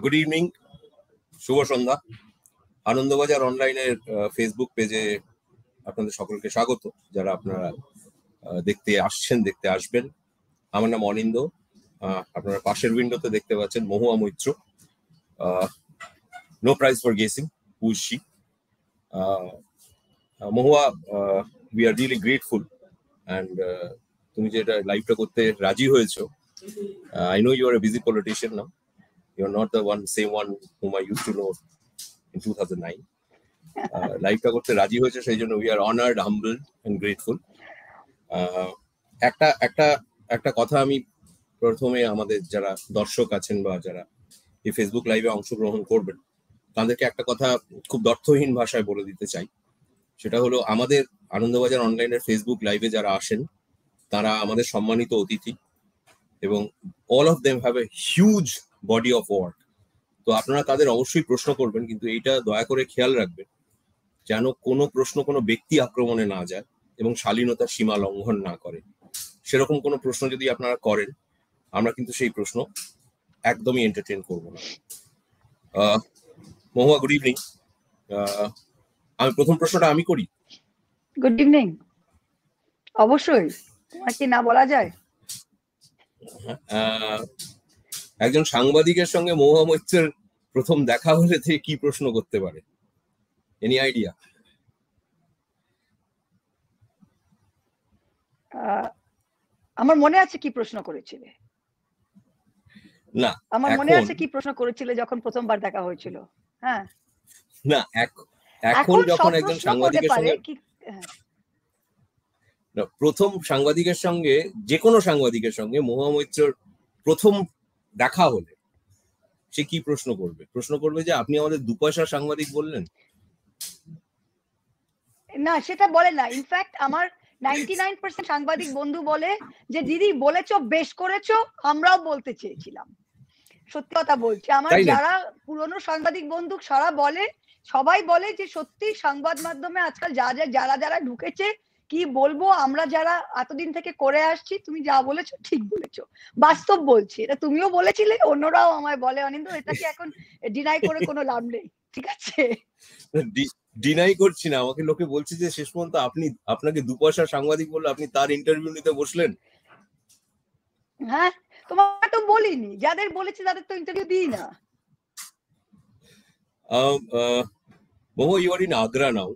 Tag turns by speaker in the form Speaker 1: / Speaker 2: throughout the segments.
Speaker 1: Good evening, শুভ সন্ধ্যা। আনন্দবাজার অনলাইনের Facebook পেজে আপনাদের সকলকে স্বাগত, যারা আপনারা দেখতে আসছেন, দেখতে আসবেন। আমার নাম অনিন্দ। আপনারা পাশের উইন্ডোতে দেখতে পাচ্ছেন Mahua Moitra. No prize for guessing who is she. Mahua, we are really grateful, and তুমি যেটা লাইভটা করতে রাজি হয়েছো। I know you are a busy politician now. You're not the same one whom I used to know in 2009. লাইভটা করতে রাজি হয়েছে, সেই জন্য we are honored, humbled and grateful. একটা কথা আমি প্রথমে আমাদের যারা দর্শক আছেন বা যারা এই ফেসবুক লাইভে অংশগ্রহণ করবেন, তাদেরকে একটা কথা খুব অর্থহীন ভাষায় বলে দিতে চাই। সেটা হলো, আমাদের আনন্দবাজার অনলাইনের ফেসবুক লাইভে যারা আসেন তারা আমাদের সম্মানিত অতিথি, এবং all of them have a huge body of work. তো আপনারা তাদের অবশ্যই প্রশ্ন করবেন, কিন্তু এইটা দয়া করে খেয়াল রাখবেন যেন কোনো প্রশ্ন কোনো ব্যক্তি আক্রমণে না যায় এবং শালীনতার সীমা লঙ্ঘন না করে। সেরকম কোনো প্রশ্ন যদি আপনারা করেন, আমরা কিন্তু সেই প্রশ্ন একদমই এন্টারটেইন করবো না। মহুয়া, গুড ইভিনিং। আমি প্রথম প্রশ্নটা আমি করি।
Speaker 2: Good evening. অবশ্যই, তোমার কি না বলা যায়?
Speaker 1: একজন সাংবাদিকের সঙ্গে মহুয়া মৈত্রের প্রথম দেখা হলে থেকে কি প্রশ্ন করতে পারে? Any idea?
Speaker 2: আমার মনে আছে কি প্রশ্ন করেছিলে।
Speaker 1: না,
Speaker 2: আমার মনে আছে কি প্রশ্ন করেছিলে যখন প্রথমবার দেখা হয়েছিল। হ্যাঁ,
Speaker 1: না, এখন যখন একজন সাংবাদিকের সঙ্গে প্রথম সাংবাদিকের সঙ্গে, যে কোনো সাংবাদিকের সঙ্গে মহুয়া মৈত্রের প্রথম দেখা হলে সে কি প্রশ্ন করবে? প্রশ্ন করবে যে আপনি আমাদের 2 পয়সার সাংবাদিক বললেন।
Speaker 2: না, সেটা বলে না। ইনফ্যাক্ট আমার 99% সাংবাদিক বন্ধু বলে যে দিদি বলেছো, বেশ করেছো, আমরাও বলতে চেয়েছিলাম। সত্যি কথা বলছি, আমার যারা পুরনো সাংবাদিক বন্ধু সবাই বলে যে সত্যি সংবাদ মাধ্যমে আজকাল যারা ঢুকেছে, কি বলবো, আমরা যারা এতদিন থেকে করে আসছি, তুমি যা বলেছো ঠিক বলেছো, বাস্তব বলছি। এটা তুমিও বলেছিলে, অন্যরাও আমায় বলে। অনিন্দ, এটাকে এখন ডিনাই করে কোনো লাভ নেই, ঠিক আছে?
Speaker 1: ডিনাই করছি না, আমাকে লোকে বলছে যে শেষ পর্যন্ত আপনাকে 2 পয়সার সাংবাদিক বললে আপনি তার ইন্টারভিউ নিতে বসলেন।
Speaker 2: হ্যাঁ, তোমার তো বলিনি, যাদের বলেছি তাদের তো ইন্টারভিউ দিই না।
Speaker 1: মহুয়া, ইউ আর ইন আগ্রা নাও।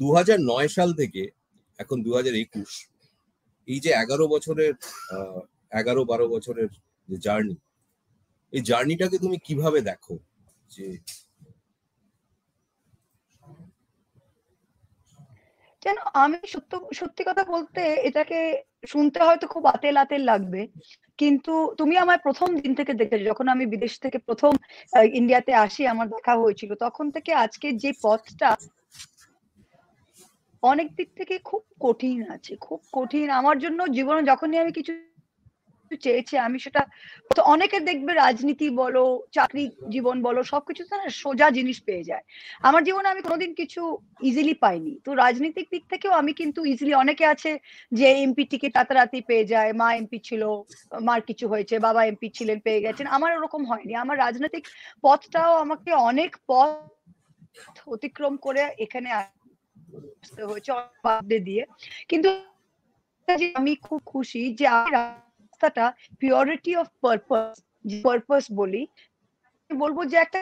Speaker 1: 2009 সাল থেকে এখন 2021, এই যে 11-12 বছরের যে জার্নি, এই জার্নিটাকে তুমি কিভাবে দেখো? যে
Speaker 2: কেন, আমি সত্যি কথা বলতে, এটাকে শুনতে হয়তো খুব আতেল লাগবে, কিন্তু তুমি আমার প্রথম দিন থেকে দেখেছো, যখন আমি বিদেশ থেকে প্রথম ইন্ডিয়াতে আসি, আমার দেখা হয়েছিল, তখন থেকে আজকে যে পথটা অনেক দিক থেকে খুব কঠিন আছে, খুব কঠিন আমার জন্য। জীবনে যখনই আমি কিছু চেয়েছি, আমি সেটা, অনেকে দেখবে রাজনীতি বলো, চাকরি জীবন বলো, সবকিছু না সোজা জিনিস পেয়ে যায়। আমার জীবনে আমি কোনোদিন কিছু ইজিলি পাইনি। তো রাজনৈতিক দিক থেকেও আমি কিন্তু ইজিলি, অনেকে আছে যে এমপি টিকিট রাতারাতি পেয়ে যায়, মা এমপি ছিল, মার কিছু হয়েছে, বাবা এমপি ছিলেন, পেয়ে গেছেন। আমার ওরকম হয়নি। আমার রাজনৈতিক পথটাও আমাকে অনেক পথ অতিক্রম করে এখানে আসতে হয়েছে, বাদে দিয়ে। কিন্তু আমি খুব খুশি যে রাস্তাটা পিওরিটি অফ পারপাস বলি, বলবো যে একটা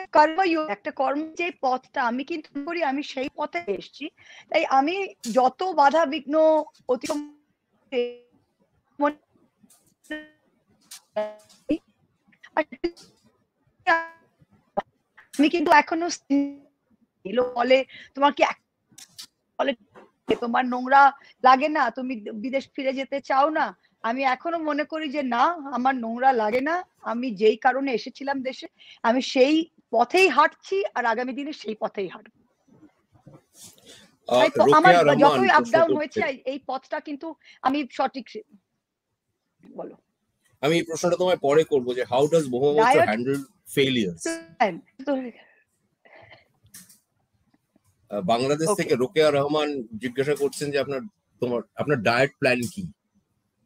Speaker 2: কর্ম, যে পথটা আমি কিন্তু করি, আমি সেই পথে এসেছি। তাই আমি যত বাধা বিঘ্ন অতিক্রম, আমি কিন্তু এখনো বলে তোমার কি বলে তোমার নোংরা লাগে না, তুমি বিদেশ ফিরে যেতে চাও না? আমি এখনো মনে করি যে না, আমার নোংরা লাগে না। আমি যেই কারণে এসেছিলাম দেশে, আমি সেই পথেই হাঁটছি, আর আগামী দিনে সেই পথেই হাঁটবো। আমার যতই আপ ডাউন হয়েছে, এই পথটা কিন্তু আমি সঠিক। বলো।
Speaker 1: আমি এই প্রশ্নটা তোমায় পরে করব যে how does Mahua Moitra handle failures. Bangladesh থেকে রোকেয়া রহমান জিজ্ঞাসা করছেন যে আপনার ডায়েট প্ল্যান কি?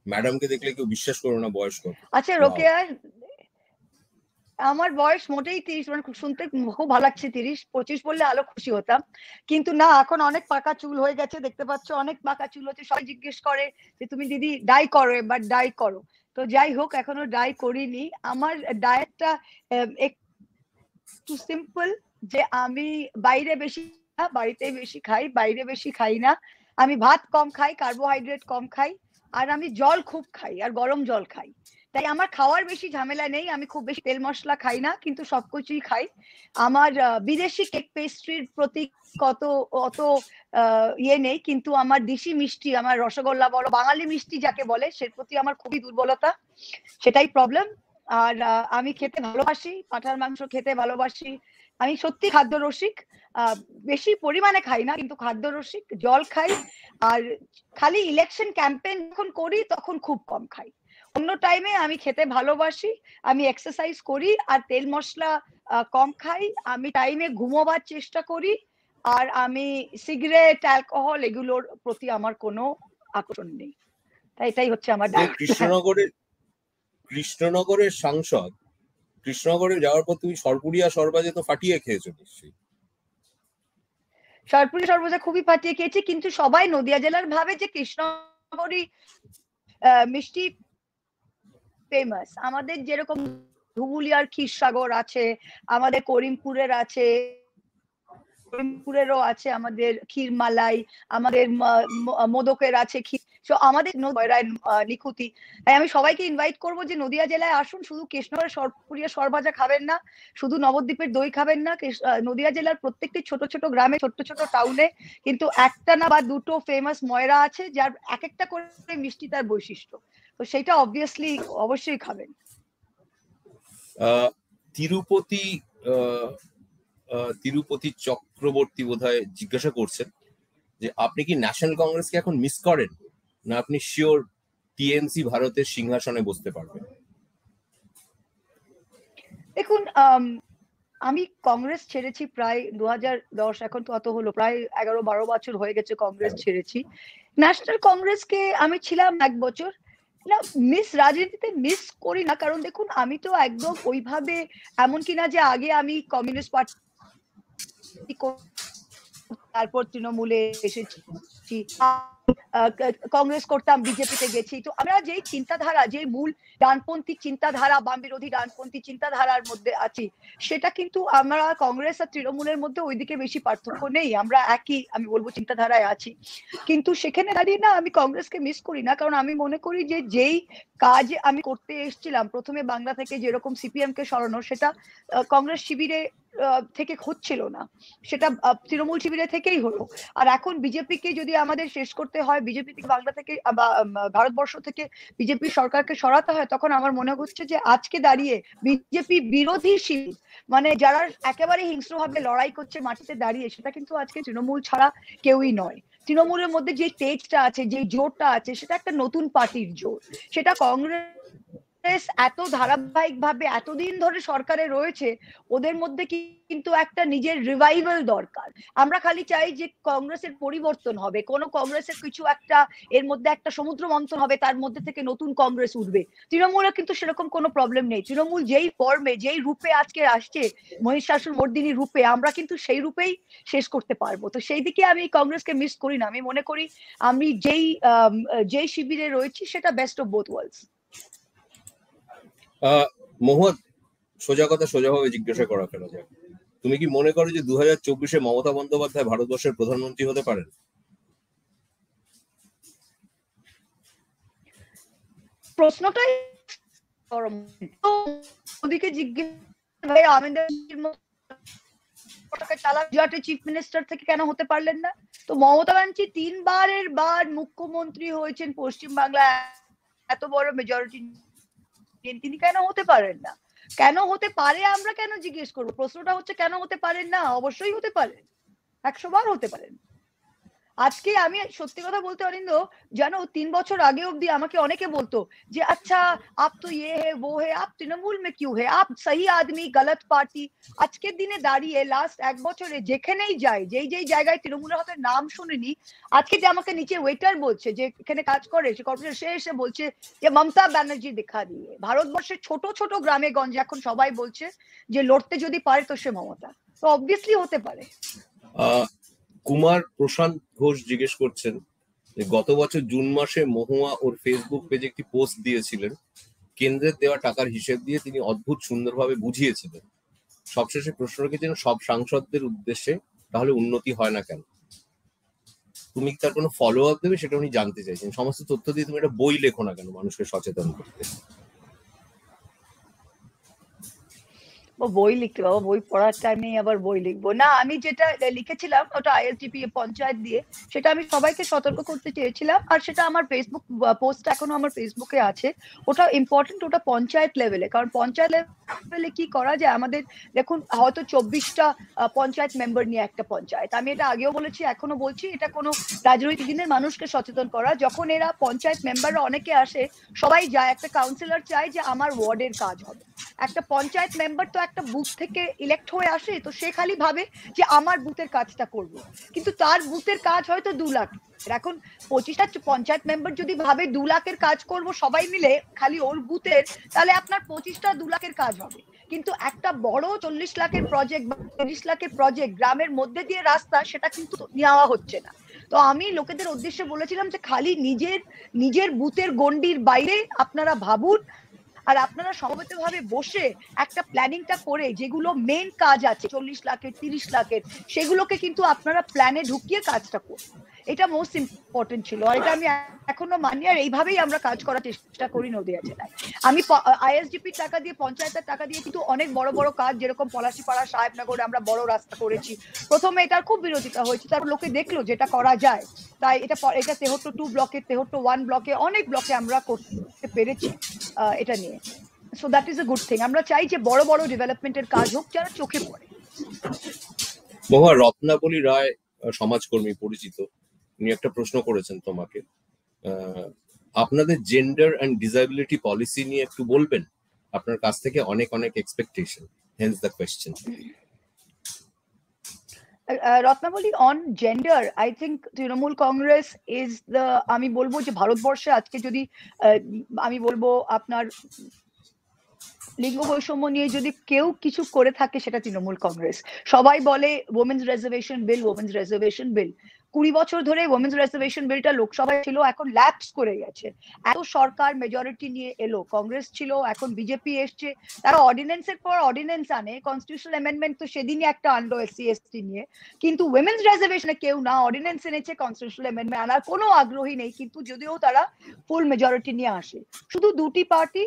Speaker 1: ম্যাডামকে দেখলে কেউ বিশ্বাস করো না, বয়স্ক।
Speaker 2: আচ্ছা, রোকেয়া আমার বয়স মোটেই 30, মানে শুনতে খুব ভালো লাগছে 30-25 বললে আলো খুশি হতাম, কিন্তু না, এখন অনেক পাকা চুল হয়ে গেছে, দেখতে পাচ্ছ অনেক পাকা চুল হচ্ছে। সবাই জিজ্ঞেস করে যে তুমি দিদি ডাই করো, এবার ডাই করো। তো যাই হোক, এখনো ডাই করিনি। আমার ডায়েটটা একটু সিম্পল, যে আমি বাইরে বেশি না, বাড়িতেই বেশি খাই, বাইরে বেশি খাই না। আমি ভাত কম খাই, কার্বোহাইড্রেট কম খাই, আর আমি জল খুব খাই, আর গরম জল খাই। তাই আমার খাওয়ার বেশি ঝামেলা নেই। আমি খুব বেশি তেল মশলা খাই না, কিন্তু সবকিছুই খাই। আমার বিদেশি কেক পেস্ট্রির প্রতি কত অত ইয়ে নেই, কিন্তু আমার দেশি মিষ্টি, আমার রসগোল্লা বলো, বাঙালি মিষ্টি যাকে বলে, সের প্রতি আমার খুবই দুর্বলতা, সেটাই প্রবলেম। আর আমি খেতে ভালোবাসি, পাঁঠার মাংস খেতে ভালোবাসি। আমি সত্যি খাদ্য রসিক, বেশি পরিমাণে খাই না, কিন্তু খাদ্য রসিক। জল খাই, আর খালি ইলেকশন ক্যাম্পেইন যখন করি তখন খুব কম খাই। অন্য টাইমে আমি খেতে ভালোবাসি, আমি এক্সারসাইজ করি, আর তেল মশলা কম খাই। আমি টাইমে ঘুমোবার চেষ্টা করি, আর আমি সিগারেট, অ্যালকোহল এগুলোর প্রতি আমার কোনো আকর্ষণ নেই। তাই এটাই হচ্ছে আমার ডায়েট।
Speaker 1: কৃষ্ণনগরের সাংসদ, কৃষ্ণনগরে যাওয়ার পর তুমি সরপুরিয়া সরবাজে তো ফাটিয়ে খেয়েছো নিশ্চয়ই?
Speaker 2: সরপুরি সরবজা খুবই ফাটিয়ে খেয়েছি, কিন্তু সবাই নদিয়া জেলার ভাবে যে কৃষ্ণনগরী মিষ্টি ফেমাস। আমাদের যেরকম ধুবুলিয়ার ক্ষীরসাগর আছে, আমাদের করিমপুরের আছে, করিমপুরেরও আছে আমাদের ক্ষীরমালাই, আমাদের মোদকের আছে ক্ষীর। আমাদের নিখুঁতি। তাই আমি সবাইকে ইনভাইট করবো যে নদিয়া জেলায় আসুন, শুধু কৃষ্ণনগরের সরপুরিয়া সরভাজা খাবেন না, শুধু নবদ্বীপের দই খাবেন না। নদিয়া জেলার প্রত্যেকটি ছোট ছোট গ্রামে, ছোট ছোট টাউনে কিন্তু একটা না বা দুটো ফেমাস ময়রা আছে, যার এক একটা করে মিষ্টি তার বৈশিষ্ট্য। তো সেটা অবভিয়াসলি অবশ্যই খাবেন।
Speaker 1: তিরুপতি তিরুপতি চক্রবর্তী বোধহয় জিজ্ঞাসা করছেন যে আপনি কি ন্যাশনাল কংগ্রেসকে এখন মিস করেন, না আপনি শিওর টিএমসি ভারতের সিংহাসনে বসতে পারবেন?
Speaker 2: দেখুন, আমি কংগ্রেস ছেড়েছি প্রায় 2010, এখন তো অত হলো, প্রায় 11-12 বছর হয়ে গেছে কংগ্রেস ছেড়েছি। ন্যাশনাল কংগ্রেসকে আমি ছিলাম 1 বছর। না, রাজনীতিতে মিস করি না, কারণ দেখুন আমি তো একদম ওইভাবে এমন কিনা যে আগে আমি কমিউনিস্ট পার্টি, তারপর তৃণমূলে এসেছি, কংগ্রেস করতাম, বিজেপিতে গেছি। তো আমরা যেই চিন্তাধারা, যে মূল ডানপন্থী চিন্তাধারা, বাম বিরোধী ডানপন্থী চিন্তাধারার মধ্যে আছি, সেটা কিন্তু আমরা কংগ্রেস আর তৃণমূলের মধ্যে ওইদিকে বেশি পার্থক্য নেই। আমরা একই, আমি বলবো, চিন্তাধারায় আছি। কিন্তু সেখানে দাঁড়িয়ে না, আমি কংগ্রেসকে মিস করি না, কারণ আমি মনে করি যে যেই কাজ আমি করতে এসেছিলাম প্রথমে বাংলা থেকে, যেরকম সিপিএম কে সরানো, সেটা কংগ্রেস শিবিরে থেকে হচ্ছিল না, সেটা তৃণমূল শিবিরে থেকেই হলো। আর এখন বিজেপি কে যদি আমাদের শেষ করতে হয়, বিজেপি থেকে, বাংলা থেকে বা ভারতবর্ষ থেকে বিজেপি সরকারকে সরাতে হয়, তখন আমার মনে হচ্ছে যে আজকে দাঁড়িয়ে বিজেপি বিরোধী শিবির, মানে যারা একেবারে হিংস্রভাবে লড়াই করছে মাটিতে দাঁড়িয়ে, সেটা কিন্তু আজকে তৃণমূল ছাড়া কেউই নয়। তৃণমূলের মধ্যে যে তেজটা আছে, যে জোরটা আছে, সেটা একটা নতুন পার্টির জোর। সেটা কংগ্রেস এত ধারাবাহিক ভাবে এতদিন ধরে সরকারে রয়েছে, ওদের মধ্যে কিন্তু একটা নিজের রিভাইভাল দরকার। আমরা খালি চাই যে কংগ্রেসের পরিবর্তন হবে, কোন কংগ্রেসের কিছু একটা, এর মধ্যে একটা সমুদ্র মন্থন হবে, তার মধ্যে থেকে নতুন কংগ্রেস উঠবে। তৃণমূলের কিন্তু সেরকম কোনো প্রবলেম নেই। তৃণমূল যেই ফর্মে, যেই রূপে আজকে আসছে, মহিষাসুর মর্দিনী রূপে, আমরা কিন্তু সেই রূপেই শেষ করতে পারবো। তো সেই দিকে আমি কংগ্রেসকে মিস করি না। আমি মনে করি আমি যেই শিবিরে রয়েছি, সেটা বেস্ট অফ বোথ ওয়ার্ল্ডস।
Speaker 1: মহুয়া, সোজা কথা সোজাভাবে জিজ্ঞাসা করা ফেলা যায়, তুমি কি মনে করো যে 2024-এ মমতা বন্দ্যোপাধ্যায় ভারতবর্ষের প্রধানমন্ত্রী হতে পারেন?
Speaker 2: প্রশ্নটাই মোদীকে জিজ্ঞেস, ভাই আমিনদের চিফ মিনিস্টার থেকে কেন হতে পারলেন না? তো মমতা ব্যানার্জি 3 বারের মুখ্যমন্ত্রী হয়েছেন পশ্চিমবাংলায়, এত বড় মেজরিটি, তিনি কেন হতে পারেন না? কেন হতে পারে আমরা কেন জিজ্ঞেস করবো? প্রশ্নটা হচ্ছে কেন হতে পারেন না? অবশ্যই হতে পারেন, 100 বার হতে পারেন। আজকে আমি সত্যি কথা বলতে অরিন্দ, জানো 3 বছর আগে অব্দি আমাকে অনেকে বলতো যে আচ্ছা আপ তো ইয়ে হে वो है, आप তৃণমূল में क्यों है, आप सही आदमी गलत पार्टी। আজকের দিনে দাঁড়িয়ে লাস্ট 1 বছরে যেখানেই যাই, যেই জায়গায় তৃণমূলের হয়তো নাম শুনিনি, আজকে যে আমাকে নিচে ওয়েটার বলছে যে এখানে কাজ করে, সে কর্পোরেশন, সে এসে বলছে যে মমতা ব্যানার্জি দেখা দিয়ে। ভারতবর্ষের ছোট ছোট গ্রামে গঞ্জে এখন সবাই বলছে যে লড়তে যদি পারে তো সে মমতা। তো অবভিয়াসলি হতে পারে।
Speaker 1: কুমার প্রশান্ত ঘোষ জিজ্ঞেস করছেন যে গত বছর জুন মাসে মহুয়া ওর ফেসবুক পেজে একটি পোস্ট দিয়েছিলেন, কেন্দ্রের দেওয়া টাকার হিসেব দিয়ে তিনি অদ্ভুত সুন্দরভাবে বুঝিয়েছিলেন। সবশেষে প্রশ্ন রেখেছেন সব সাংসদদের উদ্দেশ্যে, তাহলে উন্নতি হয় না কেন? তুমি তার কোনো ফলো আপ দেবে সেটা উনি জানতে চাইছেন। সমস্ত তথ্য দিয়ে তুমি একটা বই লেখো না কেন মানুষকে সচেতন করতে?
Speaker 2: বই লিখতে, বাবা বই পড়ার টাইমে আবার বই লিখবো না। আমি যেটা লিখেছিলাম ওটা আইএসডিপি পঞ্চায়েত দিয়ে, সেটা আমি সবাইকে সতর্ক করতে চেয়েছিলাম। আর সেটা আমার ফেসবুক পোস্ট এখনো আমার ফেসবুকে আছে। ওটা ইম্পর্টেন্ট, ওটা পঞ্চায়েত লেভেলে। কারণ পঞ্চায়েত লেভেলে কি করা যায়, আমাদের দেখুন হয়তো 24টা পঞ্চায়েত মেম্বার নিয়ে একটা পঞ্চায়েত। আমি এটা আগেও বলেছি, এখনো বলছি, এটা কোনো রাজনৈতিক দিনের মানুষকে সচেতন করা। যখন এরা পঞ্চায়েত মেম্বাররা অনেকে আসে, সবাই যায়, একটা কাউন্সিলর চায় যে আমার ওয়ার্ডের কাজ হবে। একটা পঞ্চায়েত মেম্বার তো একটা বুথ থেকে ইলেক্ট হয়ে আসে, তো সে খালি ভাবে যে আমার বুথের কাজটা করবো, কিন্তু তার বুথের কাজ হয়তো 2 লাখ। এখন 25টা পঞ্চায়েত মেম্বার যদি ভাবে 2 লাখের কাজ করব সবাই মিলে খালি ওর বুথের, তাহলে আপনার 25টা 2 লাখের কাজ হবে। কিন্তু একটা বড় 40 লাখের প্রজেক্ট বা 30 লাখের প্রজেক্ট গ্রামের মধ্যে দিয়ে রাস্তা, সেটা কিন্তু নেওয়া হচ্ছে না। তো আমি লোকেদের উদ্দেশ্যে বলেছিলাম যে খালি নিজের বুথের গন্ডির বাইরে আপনারা ভাবুন, আর আপনারা সমবেতভাবে বসে একটা প্ল্যানিংটা করে যেগুলো মেন কাজ আছে 40 লাখের 30 লাখের, সেগুলোকে কিন্তু আপনারা প্ল্যানে ঢুকিয়ে কাজটা করুন। এটা মোস্ট ইম্পর্টেন্ট ছিল, আর এটা আমি এখনো মানি। আর এইভাবেই আমরা কাজ করার চেষ্টা করি নদিয়া জেলায়। আমি আইএসডিপি টাকা দিয়ে, পঞ্চায়েতের টাকা দিয়ে কিন্তু অনেক বড় বড় কাজ, যেরকম পলাশীপাড়া সাহেবনগরে আমরা বড় রাস্তা করেছি। প্রথমে এটার খুব বিরোধিতা হয়েছে, তারপর লোকে দেখলো যেটা করা যায়। তাই এটা তেহট্ট 2 ব্লকে, তেহট্ট 1 ব্লকে, অনেক ব্লকে আমরা করতে পেরেছি এটা নিয়ে। So that is a good thing. আমরা চাই যে বড় বড় ডেভেলপমেন্টের কাজ হোক যারা চোখে পড়ে।
Speaker 1: মহুয়া, রত্নাবলী রায় সমাজকর্মী পরিচিত, উনি একটা প্রশ্ন করেছেন তোমাকে, আপনাদের জেন্ডার এন্ড ডিসএবিলিটি পলিসি নিয়ে একটু বলবেন? আপনার কাছ থেকে অনেক অনেক expectation, hence the question.
Speaker 2: Ratnavali, on gender I think Trinamool Congress is the, আমি বলবো যে ভারতবর্ষে আজকে যদি আমি বলবো আপনার লিঙ্গ বৈষম্য নিয়ে যদি কেউ কিছু করে থাকে সেটা তৃণমূল কংগ্রেস। সবাই বলে ওমেন্স রিজার্ভেশন বিল, ওমেন্স রিজার্ভেশন বিল। 20 বছর ধরে ওমেন্স রিজার্ভেশন বিলটা লোকসভায় ছিল, এখন ল্যাপস করে গেছে। এত সরকার মেজরিটি নিয়ে এলো, কংগ্রেস ছিল, এখন বিজেপি এসছে, তারা অর্ডিন্যান্সের পর অর্ডিন্যান্স আনে। কনস্টিটিউশনাল অ্যামেন্ডমেন্ট তো সেদিনই একটা আনলো এসসি এসটি নিয়ে, কিন্তু উইমেন্স রিজার্ভেশনে কেউ না অর্ডিন্যান্স এনেছে, কনস্টিটিউশনাল অ্যামেন্ডমেন্ট আনার কোনো আগ্রহী নেই। কিন্তু যদিও তারা ফুল মেজরিটি নিয়ে আসে, শুধু দুটি পার্টি,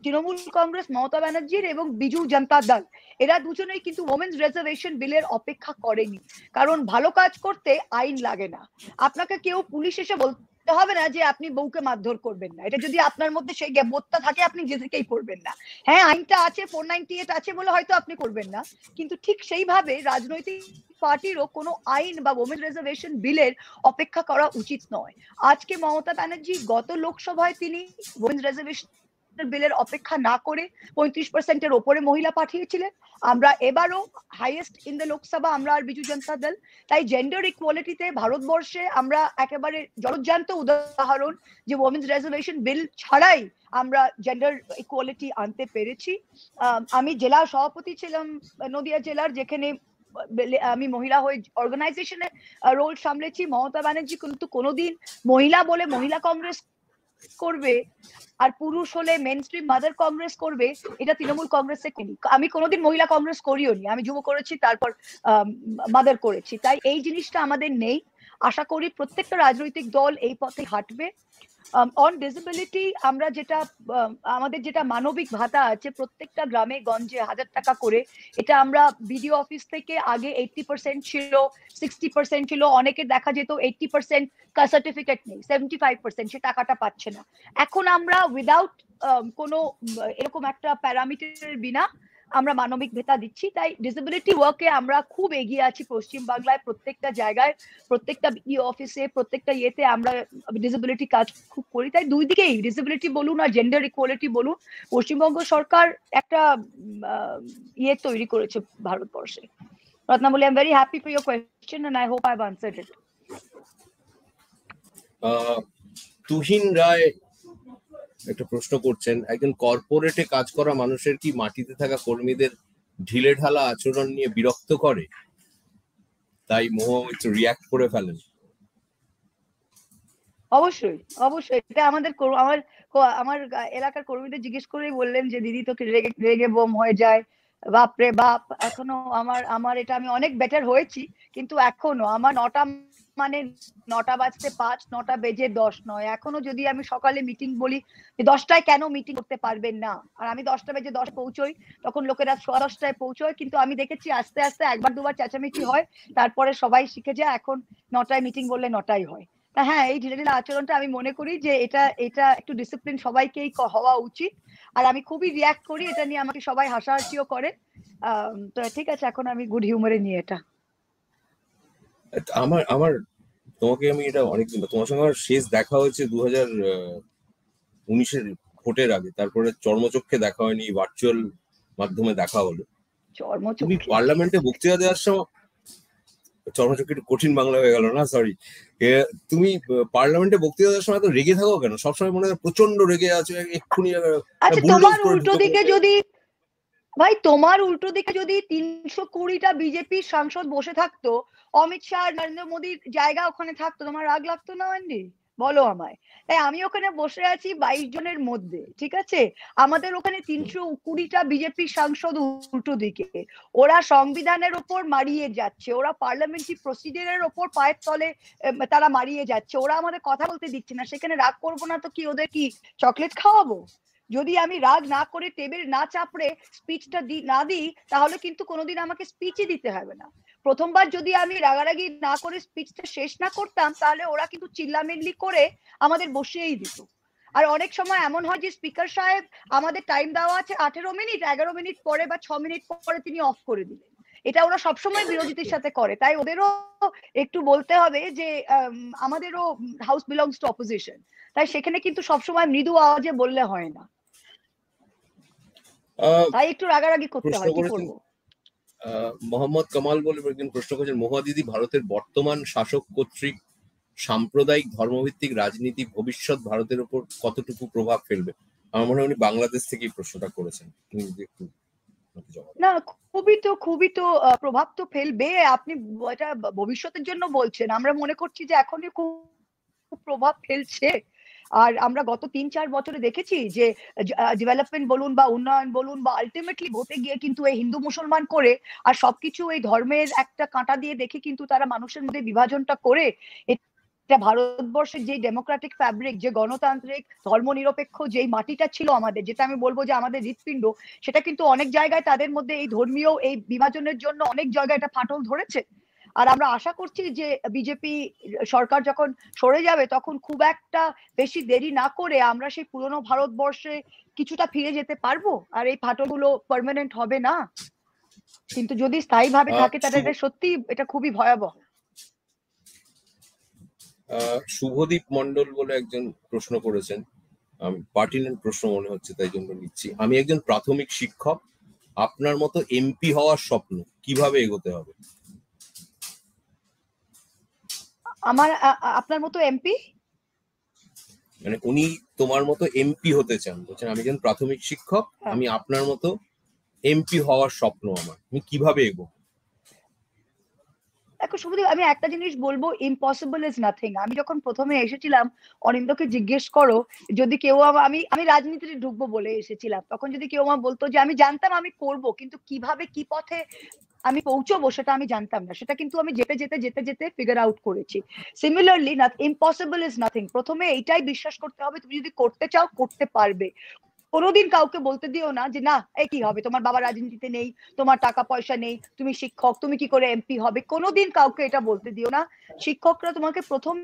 Speaker 2: তৃণমূল কংগ্রেস মমতা ব্যানার্জির এবং বিজু জনতা দল, এরা দুজনেই কিন্তু ওমেন্স রিজার্ভেশন বিলের অপেক্ষা করেনি। কারণ ভালো কাজ করতে আইন লাগে না। আপনাকে কেউ পুলিশ এসে বলতে হবে না যে আপনি বউকে মারধর করবেন না। এটা যদি আপনার মধ্যে সেই বোধটা থাকে, আপনি যে থেকেই করবেন না। হ্যাঁ, আইনটা আছে, 498 আছে বলে হয়তো আপনি করবেন না, কিন্তু ঠিক সেইভাবে রাজনৈতিক পার্টিরও কোনো আইন বা ওমেন্স রিজার্ভেশন বিলের অপেক্ষা করা উচিত নয়। আজকে মমতা ব্যানার্জি গত লোকসভায় তিনি ওমেন্স রিজার্ভেশন বিলের অপেক্ষা না করে 35%-এর ওপরে মহিলা পাঠিয়েছিলেন। আমরা এবারও হাইয়েস্ট ইন দ্য লোকসভা, আমরা আর বিজু জনতা দল। তাই জেন্ডার ইকুয়ালিটিতে ভারতবর্ষে আমরা একেবারে জলজ্যান্ত উদাহরণ যে ওমেন্স রিজার্ভেশন বিল ছাড়াই আমরা জেন্ডার ইকুয়ালিটি আনতে পেরেছি। আমি জেলা সভাপতি ছিলাম নদিয়া জেলার, যেখানে আমি মহিলা হয়ে অর্গানাইজেশনে রোল সামলেছি। মমতা ব্যানার্জি কিন্তু কোনোদিন মহিলা বলে মহিলা কংগ্রেস করবে আর পুরুষ হলে মেন স্ট্রিম মাদার কংগ্রেস করবে, এটা তৃণমূল কংগ্রেসে করি। আমি কোনোদিন মহিলা কংগ্রেস করিও নি, আমি যুব করেছি, তারপর মাদার করেছি। তাই এই জিনিসটা আমাদের নেই। আশা করি প্রত্যেকটা রাজনৈতিক দল এই পথে হাঁটবে। অন ডিসেবিলিটি আমরা যেটা আমাদের যেটা মানবিক ভাতা আছে প্রত্যেকটা গ্রামে গঞ্জে 1000 টাকা করে, এটা আমরা বিডিও অফিস থেকে আগে 80% ছিল, 60% ছিল, অনেকে দেখা যেত 80% কা সার্টিফিকেট নেই, 75% সে টাকাটা পাচ্ছে না। এখন আমরা উইদাউট কোনো এরকম একটা প্যারামিটার বিনা আমরা মানবিক ভেতা দিচ্ছি। তাই ডিসেবিলিটি ওয়ার্কে আমরা খুব এগিয়ে আছি পশ্চিম বাংলায়, প্রত্যেকটা জায়গায়, প্রত্যেকটা অফিসে, প্রত্যেকটা ইয়েতে আমরা ডিসেবিলিটি কাজ খুব করি। তাই দুই দিকেই ডিসেবিলিটি বলুন আর জেন্ডার ইকুয়ালিটি বলুন, পশ্চিমবঙ্গ সরকার একটা ইয়ে তৈরি করেছে ভারতবর্ষে। Ratnabali, I am very happy for your question and I hope I have answered it.
Speaker 1: Tuhin Roy একটা প্রশ্ন করছেন, একজন কর্পোরেটে কাজ করা মানুষের কি মাটিতে থাকা কর্মীদের ঢিলে ঢালা আচরণ নিয়ে বিরক্ত করে, তাই মোহ একটু রিয়াক্ট করে ফেলেন?
Speaker 2: অবশ্যই অবশ্যই, এটা আমার এলাকার কর্মীদের জিজ্ঞেস করেই বললেন যে দিদি তোকে রেগে বোম হয়ে যায়। বাপ রে বাপ, এখনো আমার এটা আমি অনেক বেটার হয়েছি, কিন্তু এখনো আমার 9টা মানে 9টা বাজতে 5, 9টা বেজে 10 নয়, এখনো যদি আমি সকালে মিটিং বলি 10টায় কেন মিটিং করতে পারবেন না, আর আমি 10টা বেজে 10 পৌঁছই, তখন লোকেরা 10:15 পৌঁছয়। কিন্তু আমি দেখেছি আস্তে আস্তে একবার দুবার চেঁচামেচি হয়, তারপরে সবাই শিখে যায়, এখন 9টায় মিটিং বললে 9টাই হয়। তা হ্যাঁ, এই ঢিলে ঢিলে আচরণটা আমি মনে করি যে এটা একটু ডিসিপ্লিন সবাইকেই হওয়া উচিত। আর আমি খুবই রিয়াক্ট করি, এটা নিয়ে আমাকে সবাই হাসাহাসিও করে। তো ঠিক আছে, এখন আমি গুড হিউমারে নিয়ে এটা।
Speaker 1: আমার তোমাকে আমি এটা অনেকদিন, তোমার সঙ্গে আমার শেষ দেখা হয়েছে 2019-এর ভোটের আগে, তারপরে চর্মচক্ষে দেখা হয়নি, ভার্চুয়াল মাধ্যমে দেখা হলো। তুমি পার্লামেন্টে বক্তৃতা দেওয়ার সময়, চর্মচক্ষে একটু কঠিন বাংলা হয়ে গেল না, সরি, তুমি পার্লামেন্টে বক্তৃতা দেওয়ার সময় তো রেগে থাকো কেন? সবসময় মনে হয় প্রচন্ড রেগে আছো, এক্ষুনি।
Speaker 2: আচ্ছা, তোমার উল্টো দিকে যদি ভাই, তোমার উল্টো দিকে যদি 320টা বিজেপির সাংসদ বসে থাকতো, অমিত শাহ, নরেন্দ্র মোদীর জায়গা ওখানে থাকতো, তোমার রাগ লাগতো না আন্ডি? বলো আমায়। তাই আমি ওখানে বসে আছি 22 জনের মধ্যে, ঠিক আছে? আমাদের ওখানে 320টা বিজেপির সাংসদ উল্টো দিকে, ওরা সংবিধানের ওপর মারিয়ে যাচ্ছে, ওরা পার্লামেন্টারি প্রসিডিউরের ওপর পায়ের তলে তারা মারিয়ে যাচ্ছে, ওরা আমাদের কথা বলতে দিচ্ছে না। সেখানে রাগ করবো না তো কি, ওদের কি চকলেট খাওয়াবো? যদি আমি রাগ না করে, টেবিল না চাপড়ে স্পিচটা না দিই, তাহলে কিন্তু কোনোদিন আমাকে স্পিচই দিতে হবে না। প্রথমবার যদি আমি রাগারাগি না করে স্পিচটা শেষ না করতাম, তাহলে ওরা কিন্তু চিল্লামিল্লি করে আমাদের বসিয়েই দিত। আর অনেক সময় এমন হয় যে স্পিকার সাহেব আমাদের টাইম দেওয়া আছে 18 মিনিট, 11 মিনিট পরে বা 6 মিনিট পরে তিনি অফ করে দিলেন। এটা ওরা সবসময় বিরোধীদের সাথে করে। তাই ওদেরও একটু বলতে হবে যে আমাদেরও হাউস বিলংস টু অপোজিশন, তাই সেখানে কিন্তু সবসময় মৃদু আওয়াজে বললে হয় না, তাই একটু রাগারাগি করতে হয়। কি করবো?
Speaker 1: মোহাম্মদ কামাল বলে একজন প্রশ্ন করেছেন, মহুয়া দিদি, ভারতের বর্তমান শাসক কর্তৃক সাম্প্রদায়িক ধর্মভিত্তিক রাজনীতি ভবিষ্যৎ ভারতের উপর কতটুকু প্রভাব ফেলবে? আমার মনে হয় উনি বাংলাদেশ থেকেই প্রশ্নটা করেছেন।
Speaker 2: না, খুবই তো প্রভাব তো ফেলবে। আপনি এটা ভবিষ্যতের জন্য বলছেন, আমরা মনে করছি যে এখনই খুব প্রভাব ফেলছে। আর আমরা গত 3-4 বছরে দেখেছি যে ডেভেলপমেন্ট বলুন বা উন্নয়ন বলুন বা আলটিমেটলি ভোটে গিয়ে কিন্তু এই হিন্দু মুসলমান করে আর সবকিছু এই ধর্মের একটা কাঁটা দিয়ে দেখে কিন্তু তারা মানুষের মধ্যে বিভাজনটা করে এটা ভারতবর্ষের যে ডেমোক্রেটিক ফ্যাব্রিক, যে গণতান্ত্রিক ধর্মনিরপেক্ষ যেই মাটিটা ছিল আমাদের, যেটা আমি বলবো যে আমাদের হৃৎপিণ্ড, সেটা কিন্তু অনেক জায়গায় তাদের মধ্যে এই ধর্মীয় এই বিভাজনের জন্য অনেক জায়গায় এটা ফাটল ধরেছে। আর আমরা আশা করছি যে বিজেপি সরকার যখন সরে যাবে, তখন খুব একটা বেশি দেরি না করে আমরা সেই পুরনো ভারতবর্ষে কিছুটা ফিরে যেতে পারবো, আর এই ফাটলগুলো পার্মানেন্ট হবে না। কিন্তু যদি স্থায়ীভাবে থাকে তাহলে এটা সত্যি, এটা খুবই ভয়াবহ।
Speaker 1: শুভদীপ মন্ডল বলে একজন প্রশ্ন করেছেন, পার্টিনেন্ট প্রশ্ন মনে হচ্ছে, তাই জন্য নিচ্ছি। আমি একজন প্রাথমিক শিক্ষক, আপনার মতো এমপি হওয়ার স্বপ্ন কিভাবে এগোতে হবে?
Speaker 2: আপনার মতো এমপি
Speaker 1: মানে উনি তোমার মতো এমপি হতে চান, বলছেন আমি একজন প্রাথমিক শিক্ষক, আমি আপনার মতো এমপি হওয়ার স্বপ্ন আমার, আমি কিভাবে এগোবো?
Speaker 2: দেখো শুভদীপ, আমি একটা জিনিস বলবো, ইম্পসিবল ইজ নাথিং। আমি যখন প্রথমে এসেছিলাম, অনিন্দকে জিজ্ঞেস করো, যদি কেউ আমি রাজনীতিতে ঢুকবো বলে এসেছিলাম, তখন যদি কেউ আমার বলতো যে আমি জানতাম আমি করব, কিন্তু কিভাবে কি পথে আমি পৌঁছবো সেটা আমি জানতাম না, সেটা কিন্তু আমি যেতে যেতে যেতে যেতে ফিগার আউট করেছি। সিমিলারলি ইম্পসিবল ইজ নাথিং, প্রথমে এইটাই বিশ্বাস করতে হবে, তুমি যদি করতে চাও করতে পারবে। কোনোদিন কাউকে বলতে দিও না যে না এ কি হবে, তোমার বাবা রাজনীতিতে নেই, তোমার টাকা পয়সা নেই, তুমি শিক্ষক, তুমি কি করে এমপি হবে, কোনোদিন কাউকে এটা বলতে দিও না। শিক্ষকরা তোমাকে প্রথম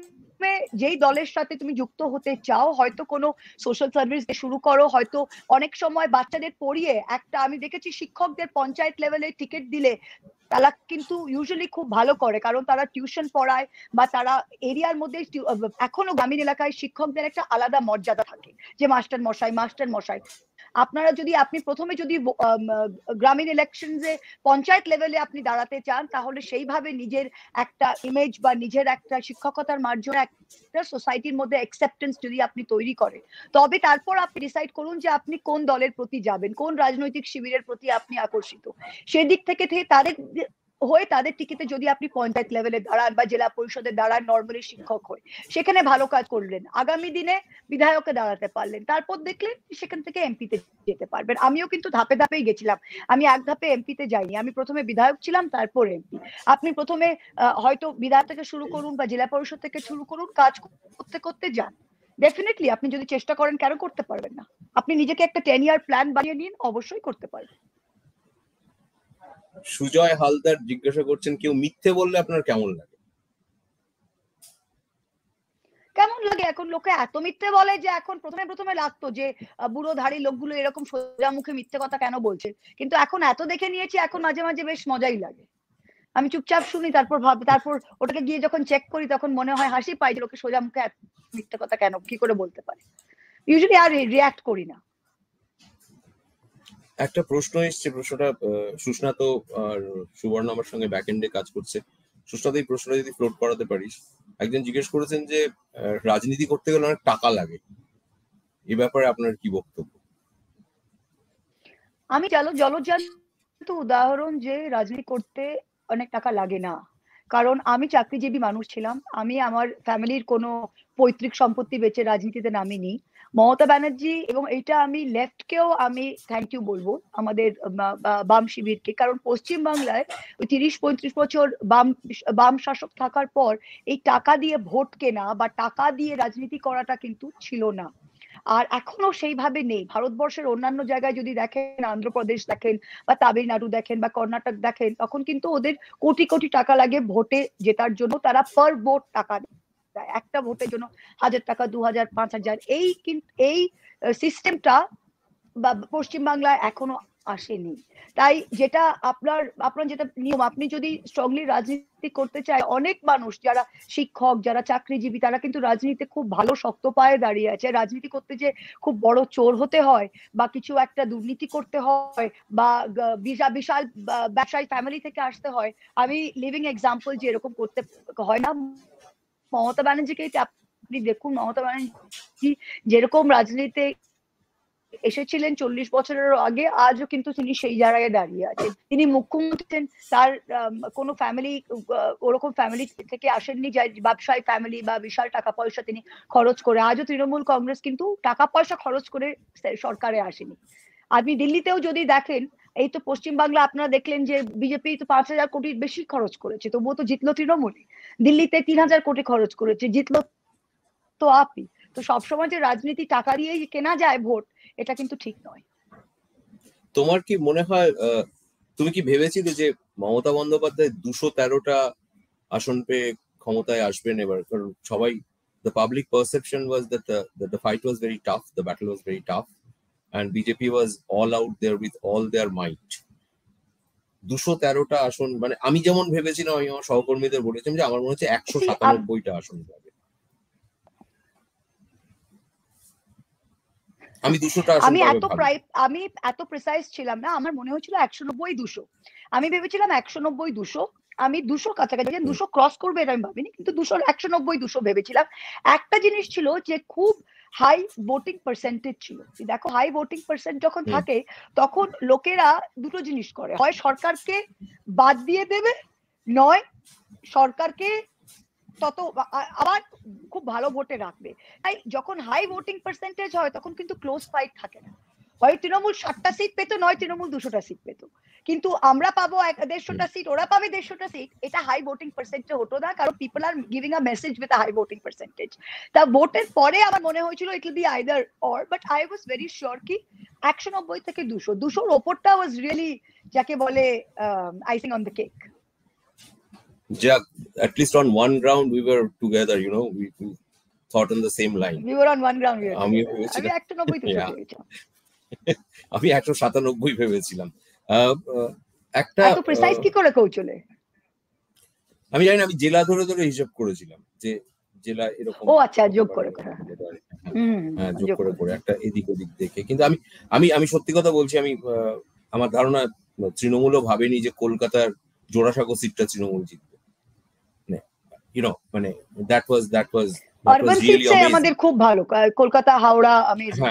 Speaker 2: যেই দলের সাথে তুমি যুক্ত হতে চাও, হয়তো কোনো সোশ্যাল সার্ভিস শুরু করো, হয়তো অনেক সময় বাচ্চাদের পড়িয়ে একটা, আমি দেখেছি শিক্ষকদের পঞ্চায়েত লেভেলে টিকিট দিলে তারা কিন্তু ইউজুয়ালি খুব ভালো করে, কারণ তারা টিউশন পড়ায় বা তারা এরিয়ার মধ্যে, এখনো গ্রামীণ এলাকায় শিক্ষকদের একটা আলাদা মর্যাদা থাকে যে মাস্টার মশাই। আপনারা যদি, আপনি প্রথমে যদি গ্রামীণ ইলেকশনসে পঞ্চায়েত লেভেলে আপনি দাঁড়াতে চান, তাহলে সেইভাবে নিজের একটা ইমেজ বা নিজের একটা শিক্ষকতার মার্জনে একটা সোসাইটির মধ্যে অ্যাকসেপ্টেন্স যদি আপনি তৈরি করেন, তবে তারপর আপনি ডিসাইড করুন যে আপনি কোন দলের প্রতি যাবেন, কোন রাজনৈতিক শিবিরের প্রতি আপনি আকর্ষিত। সেদিক থেকে তাদের টিকিটে যদি আপনি পঞ্চায়েত লেভেলে দাঁড়ান বা জেলা পরিষদে দাঁড়ান নর্মালি শিক্ষক হয়ে, সেখানে ভালো কাজ করলেন, আগামী দিনে বিধায়কে দাঁড়াতে পারলেন, তারপর দেখলেন সেখান থেকে এমপিতে যেতে পারবেন। আমিও কিন্তু ধাপে ধাপেই গেছিলাম, আমি এক ধাপে এমপিতে যাইনি, আমি প্রথমে বিধায়ক ছিলাম তারপর এমপি। আপনি প্রথমে হয়তো বিধায়ক থেকে শুরু করুন বা জেলা পরিষদ থেকে শুরু করুন, কাজ করতে করতে যান, ডেফিনেটলি আপনি যদি চেষ্টা করেন কেন করতে পারবেন না। আপনি নিজেকে একটা 10 ইয়ার প্ল্যান বানিয়ে নিন, অবশ্যই করতে পারবেন।
Speaker 1: সুজয় হালদার জিজ্ঞাসা করছেন, কেউ মিথ্যে বললে আপনার কেমন লাগে?
Speaker 2: কেমন লাগে, এখন লোকে এত মিথ্যে বলে যে এখন প্রথমে লাগতো যে বুড়ো ধাড়ি লোকগুলো এরকম সোজা মুখে মিথ্যে কথা কেন বলছে, কিন্তু এখন এত দেখে নিয়েছি, এখন মাঝে মাঝে বেশ মজাই লাগে। আমি চুপচাপ শুনি, তারপর ওটাকে গিয়ে যখন চেক করি তখন মনে হয় হাসি পাই যে লোকে সোজা মুখে মিথ্যে কথা কেন, কি করে বলতে পারে। ইউজুয়ালি আর রিয়াক্ট করি না।
Speaker 1: একটা প্রশ্ন এসছে, প্রশ্নটা সুস্নাত আর সুবর্ণ আমার সঙ্গে ব্যাকএন্ডে কাজ করছে। সুস্নাত, এই প্রশ্নটা যদি ফ্লোট করাতে পারিস। একজন জিজ্ঞেস করেছেন যে রাজনীতি করতে গেলে অনেক টাকা লাগে, এই ব্যাপারে আপনার কি বক্তব্য?
Speaker 2: আমি জলজ্যান্ত উদাহরণ যে রাজনীতি করতে অনেক টাকা লাগে না, কারণ আমি চাকরিজীবী মানুষ ছিলাম, আমি আমার ফ্যামিলির কোনো পৈতৃক সম্পত্তি বেচে রাজনীতিতে নামিনি। মমতা ব্যানার্জি, এবং এইটা আমি লেফটকেও আমি থ্যাংক ইউ বলবো, আমাদের বাম শিবিরকে, কারণ পশ্চিমবাংলায় ওই 30-35 বছর বাম শাসক থাকার পর এই টাকা দিয়ে ভোট কেনা বা টাকা দিয়ে রাজনীতি করাটা কিন্তু ছিল না, আর এখনো সেইভাবে নেই। ভারতবর্ষের অন্যান্য জায়গায় যদি দেখেন, অন্ধ্রপ্রদেশ দেখেন বা তামিলনাড়ু দেখেন বা কর্ণাটক দেখেন, তখন কিন্তু ওদের কোটি কোটি টাকা লাগে ভোটে জেতার জন্য, তারা পার ভোট টাকা দেয়, একটা ভোটের জন্য 1000 টাকা, 2000, 5000। এই সিস্টেমটা পশ্চিমবাংলায় এখনো আসেনি। তাই যেটা আপনার যেটা নিয়ম, আপনি যদি স্ট্রংলি রাজনীতি করতে চায়, অনেক মানুষ যারা শিক্ষক, যারা চাকরিজীবী, তারা কিন্তু রাজনীতিতে খুব ভালো শক্ত পায়ে দাঁড়িয়ে আছে। রাজনীতি করতে যে খুব বড় চোর হতে হয় বা কিছু একটা দুর্নীতি করতে হয় বা বিশাল ব্যবসায়ী ফ্যামিলি থেকে আসতে হয়, আমি লিভিং এক্সাম্পল যে এরকম করতে হয় না। মমতা ব্যানার্জিকে আপনি দেখুন, মমতা ব্যানার্জি যেরকম রাজনীতিতে এসেছিলেন 40 বছরের আগে, আজও কিন্তু তিনি সেই জায়গায় দাঁড়িয়ে আছেন। তিনি মুখ্যমন্ত্রী, তার কোনো ফ্যামিলি ওরকম ফ্যামিলি থেকে আসেননি যে ব্যবসায়ী ফ্যামিলি বা বিশাল টাকা পয়সা তিনি খরচ করে। আজও তৃণমূল কংগ্রেস কিন্তু টাকা পয়সা খরচ করে সরকারে আসেনি। আপনি দিল্লিতেও যদি দেখেন, এই তো পশ্চিমবাংলা আপনারা দেখলেন যে বিজেপি তো 5000 কোটির বেশি খরচ করেছে, তবুও তো জিতলো তৃণমূল। দিল্লিতে 3000 কোটি খরচ করেছে, জিতলো তো আপনি। তো সবসময় যে রাজনীতি টাকা দিয়েই কেনা যায় ভোট, এটা কিন্তু ঠিক নয়।
Speaker 1: তোমার কি মনে হয়, তুমি কি ভেবেছিলে যে মমতা বন্দ্যোপাধ্যায় 213টা আসন পেয়ে ক্ষমতায় আসবেন এবার? কারণ সবাই, the public perception was that the fight was very tough, the battle was very tough, and BJP was all out there with all their might. 213টা আসন, মানে আমি যেমন ভেবেছিলাম, আমি আমার সহকর্মীদের বলেছিলাম যে আমার মনে হচ্ছে 197টা আসন যাবে। আমি 200টা আসন
Speaker 2: আমি এত প্রিসাইজ ছিলাম না, আমার মনে হচ্ছিল 190-200। আমি ভেবেছিলাম 190-200, আমি 200 কাছাকাছি, 200 ক্রস করবে এটা আমি ভাবিনি, কিন্তু 190-200 ভেবেছিলাম। একটা জিনিস ছিল যে খুব হাই ভোটিং পার্সেন্টেজ ছিল। দেখো, হাই ভোটিং পার্সেন্ট যখন থাকে তখন লোকেরা দুটো জিনিস করে, হয় সরকারকে বাদ দিয়ে দেবে, নয় সরকারকে তত আবার খুব ভালো ভোটে রাখবে। তাই যখন হাই ভোটিং পার্সেন্টেজ হয় তখন কিন্তু ক্লোজ ফাইট থাকে না, হয় তৃণমূল 60টা সিট পেতো, নয় তৃণমূল 200টা সিট পেতো। কিন্তু আমরা পাবো 150টা সিট, ওরা পাবে 150টা সিট, এটা হাই ভোটিং পার্সেন্টে হতো না, কারণ people are giving a message with a high voting percentage. তা ভোটের পরে আমার মনে হয়েছিল it will be either or, but I was very sure কি 190 থেকে 200-200-র ওপরটা ওয়াজ রিয়েলি যাকে বলে icing on the cake.
Speaker 1: Jack, at least on one ground we were together, you know, we thought on the same line.
Speaker 2: We were on one ground.
Speaker 1: আমি
Speaker 2: আমি 190 তে ভেবেছিলাম।
Speaker 1: আমি 197 ভেবেছিলাম। একটা
Speaker 2: এত প্রিসাইজ কি করে কৌশলে?
Speaker 1: আমি জানি না, আমি জেলা ধরে ধরে হিসাব করেছিলাম যে জেলা এরকম।
Speaker 2: ও আচ্ছা, যোগ করে
Speaker 1: যোগ করে একটা এদিক ওদিক দেখে। কিন্তু আমি সত্যি কথা বলছি, আমি আমার ধারণা তৃণমূলও ভাবেনি যে কলকাতার জোড়াসাঁকো সিটটা তৃণমূল জিতবে। মানে দ্যাট ওয়াজ
Speaker 2: আরবান সিটে আমাদের খুব ভালো, কলকাতা হাওড়া অ্যামেজিং।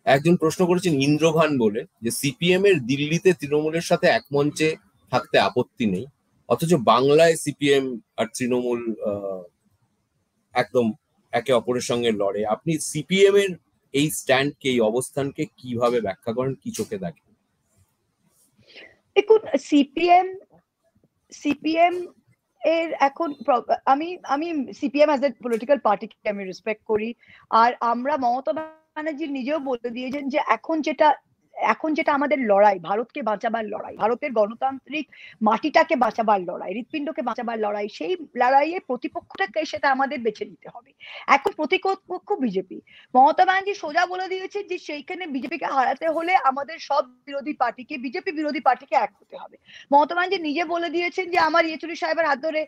Speaker 1: একজন প্রশ্ন করেছেন ইন্দ্রভান বলে, যে সিপিএম এর দিল্লিতে তৃণমূলের সাথে এক মঞ্চে থাকতে আপত্তি নেই, অথচ বাংলায় সিপিএম আর তৃণমূল একদম একে অপরের সঙ্গে লড়ে। আপনি সিপিএম এর এই স্ট্যান্ডকে, এই অবস্থানকে কিভাবে ব্যাখ্যা করেন, কি চোখে দেখেন?
Speaker 2: দেখুন, সিপিএম এর এখন আমি সিপিএম অ্যাজ এ পলিটিক্যাল পার্টিকে আমি রেসপেক্ট করি। আর আমরা মমতা ব্যানার্জি নিজেও বলে দিয়েছেন যে এখন যেটা আমাদের লড়াই, ভারতকে বাঁচাবার লড়াই, ভারতের গণতান্ত্রিক মাটিটাকে বাঁচাবার লড়াই, হৃৎপিণ্ডকে বাঁচাবার লড়াই, সেই লড়াইয়ে প্রতিপক্ষটাকে সেটা আমাদের বেছে নিতে হবে। এখন প্রতিপক্ষ বিজেপি। মমতা ব্যানার্জি সোজা বলে দিয়েছে যে সেইখানে বিজেপিকে হারাতে হলে আমাদের সব বিরোধী পার্টিকে, বিজেপি বিরোধী পার্টিকে এক হতে হবে। মমতা ব্যানার্জি নিজে বলে দিয়েছেন যে আমার ইয়েচুরি সাহেবের হাত ধরে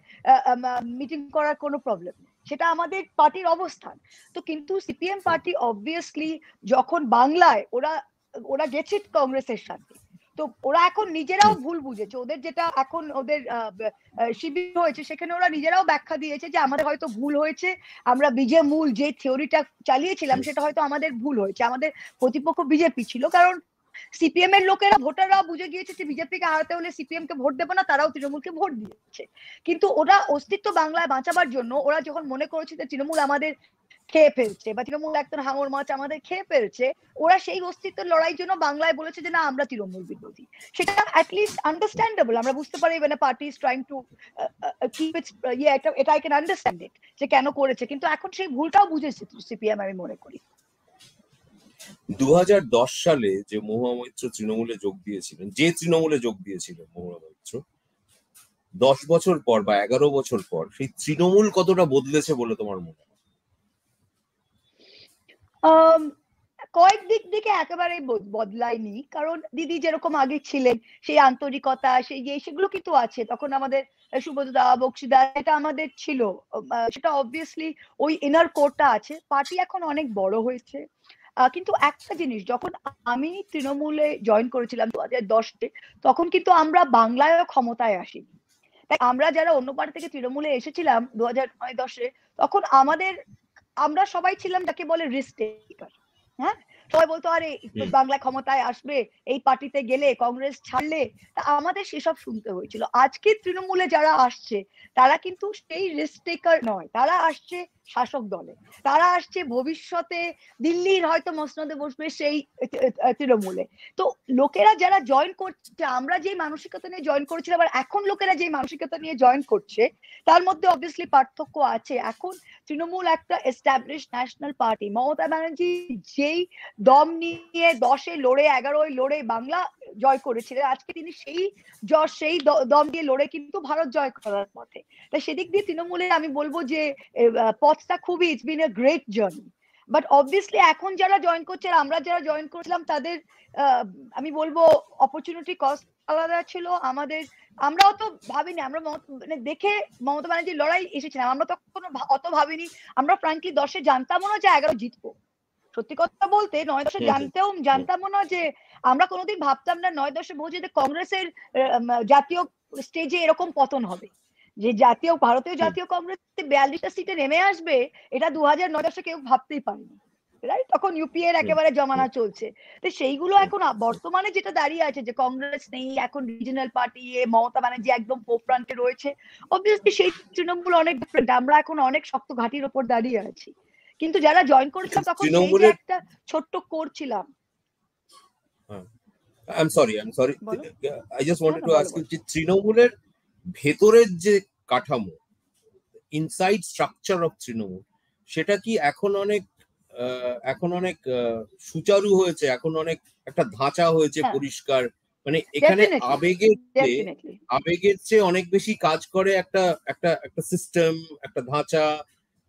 Speaker 2: মিটিং করার কোনো প্রবলেম নেই, সেটা আমাদের পার্টির অবস্থান। তো কিন্তু সিপিএম পার্টি অবভিয়াসলি যখন বাংলায় ওরা গেছে কংগ্রেসের সাথে, তো ওরা এখন নিজেরাও ভুল বুঝেছে। ওদের যেটা এখন ওদের শিবির হয়েছে, সেখানে ওরা নিজেরাও ব্যাখ্যা দিয়েছে যে আমাদের হয়তো ভুল হয়েছে, আমরা মূল যে থিওরিটা চালিয়েছিলাম সেটা হয়তো আমাদের ভুল হয়েছে, আমাদের প্রতিপক্ষ বিজেপি ছিল। কারণ সিপিএম এর লোকেরা, ভোটাররা বুঝে গিয়েছে যে বিজেপিকে হারাতে হলে সিপিএম কে ভোট দেবো না, তারাও তৃণমূলকে ভোট দিয়েছে। কিন্তু ওরা অস্তিত্ব বাংলায় বাঁচাবার জন্য ওরা যখন মনে করেছে যে তৃণমূল আমাদের খেয়ে ফেলছে বা তৃণমূল একদম হাঙর মাছ আমাদের খেয়ে ফেলছে, ওরা সেই অস্তিত্বের লড়াইয়ের জন্য বাংলায় বলেছে যে না, আমরা তৃণমূল বিরোধী। সেটা অ্যাটলিস্ট আন্ডারস্ট্যান্ডেবল, আমরা বুঝতে পারি when a party is trying to keep its এটা I can understand it যে কেন করেছে। কিন্তু এখন সেই ভুলটাও বুঝেছে সিপিএম, আমি মনে করি।
Speaker 1: 2010 সালে যে মহুয়া মৈত্র তৃণমূলে যোগ দিয়েছিলেন মহুয়া মৈত্র, 10 বছর পর বা 11 বছর পর সেই তৃণমূল কতটা বদলেছে বলে তোমার মনে হয়?
Speaker 2: কয়েক দিক থেকে একেবারে বদলায়নি, কারণ দিদি যেরকম আগে ছিলেন সেই আন্তরিকতা, সেগুলো কিন্তু আছে। তখন আমাদের সুব্রতদা, বক্সিদা, এটা আমাদের ছিল, সেটা অবভিয়াসলি ওই ইনার কোরটা আছে। পার্টি এখন অনেক বড় হয়েছে। কিন্তু একটা জিনিস, যখন আমি তৃণমূলে জয়েন করেছিলাম 2010-এ, তখন কিন্তু আমরা বাংলায়ও ক্ষমতায় আসিনি। তাই আমরা যারা অন্য পার্টি থেকে তৃণমূলে এসেছিলাম 2009-10-এ, তখন আমরা সবাই ছিলাম যাকে বলে রিস্ক টেকার। হ্যাঁ, সবাই বলতো আরে বাংলা ক্ষমতায় আসবে, এই পার্টিতে গেলে, কংগ্রেস ছাড়লে, আমাদের সেসব শুনতে হয়েছিল। আজকে তৃণমূলে যারা আসছে তারা কিন্তু সেই রিস্ক টেকার নয়, তারা আসছে শাসক দলে, তারা আসছে ভবিষ্যতে দিল্লির হয়তো মসনদে বসবে সেই তৃণমূলে। তো লোকেরা যারা জয়েন করছে, আমরা যে মানসিকতা নিয়ে জয়েন করেছিলাম আর এখন লোকেরা যে মানসিকতা নিয়ে জয়েন করছে, তার মধ্যে অবভিয়াসলি পার্থক্য আছে। এখন তৃণমূল একটা establish national party. Mamata Banerjee যেই দম নিয়ে 10-এ লড়ে 11-য় লড়ে বাংলা জয় করেছিলেন, আজকে তিনি সেই দম দিয়ে লড়ে কিন্তু ভারত জয় করার পথে। তাই সেদিক দিয়ে তৃণমূলে আমি বলবো যে পথটা খুবই, it's been a great journey. But obviously এখন যারা জয়েন করছে, আমরা যারা জয়েন করেছিলাম, তাদের আমি বলবো অপরচুনিটি কস্ট আলাদা ছিল। আমরাও তো ভাবিনি, আমরা মানে দেখে মমতা ব্যানার্জির লড়াই এসেছিলাম, আমরা তখন অত ভাবিনি। আমরা ফ্রাঙ্কলি 10-এ জানতামও না যে 11 জিতবো। সত্যি কথা বলতে 9-10-এ জানতামও না যে, আমরা কোনোদিন ভাবতাম না 9-10-এ পৌঁছে যে কংগ্রেসের জাতীয় স্টেজে এরকম পতন হবে, যে ভারতীয় জাতীয় কংগ্রেস 42টা সিটে নেমে আসবে, এটা 2009-10-এ কেউ ভাবতেই পারেনি। তখন ইউপিএ এর একেবারে জমানা চলছে। তো সেইগুলো এখন বর্তমানে যেটা দাঁড়িয়ে আছে যে কংগ্রেস নেই, এখন রিজনাল পার্টি, মমতা ব্যানার্জি একদম ফোরফ্রন্টে রয়েছে, অবভিয়াসলি সেই তৃণমূল অনেক ডিফারেন্ট। আমরা এখন অনেক শক্ত ঘাটির উপর দাঁড়িয়ে আছি। কিন্তু যারা জয়েন করেছিলাম তখন সেই যে একটা ছোট্ট কোর ছিলাম।
Speaker 1: I'm sorry. I just wanted to ask you, যে তৃণমূলের ভেতরের যে কাঠামো, ইনসাইড স্ট্রাকচার অফ তৃণমূল, সেটা কি এখন অনেক সুচারু হয়েছে? এখন অনেক একটা ধাঁচা হয়েছে, পরিষ্কার, মানে এখানে
Speaker 2: ডেফিনেটলি
Speaker 1: আবেগের চেয়ে অনেক বেশি কাজ করে একটা একটা একটা সিস্টেম, একটা ধাঁচা,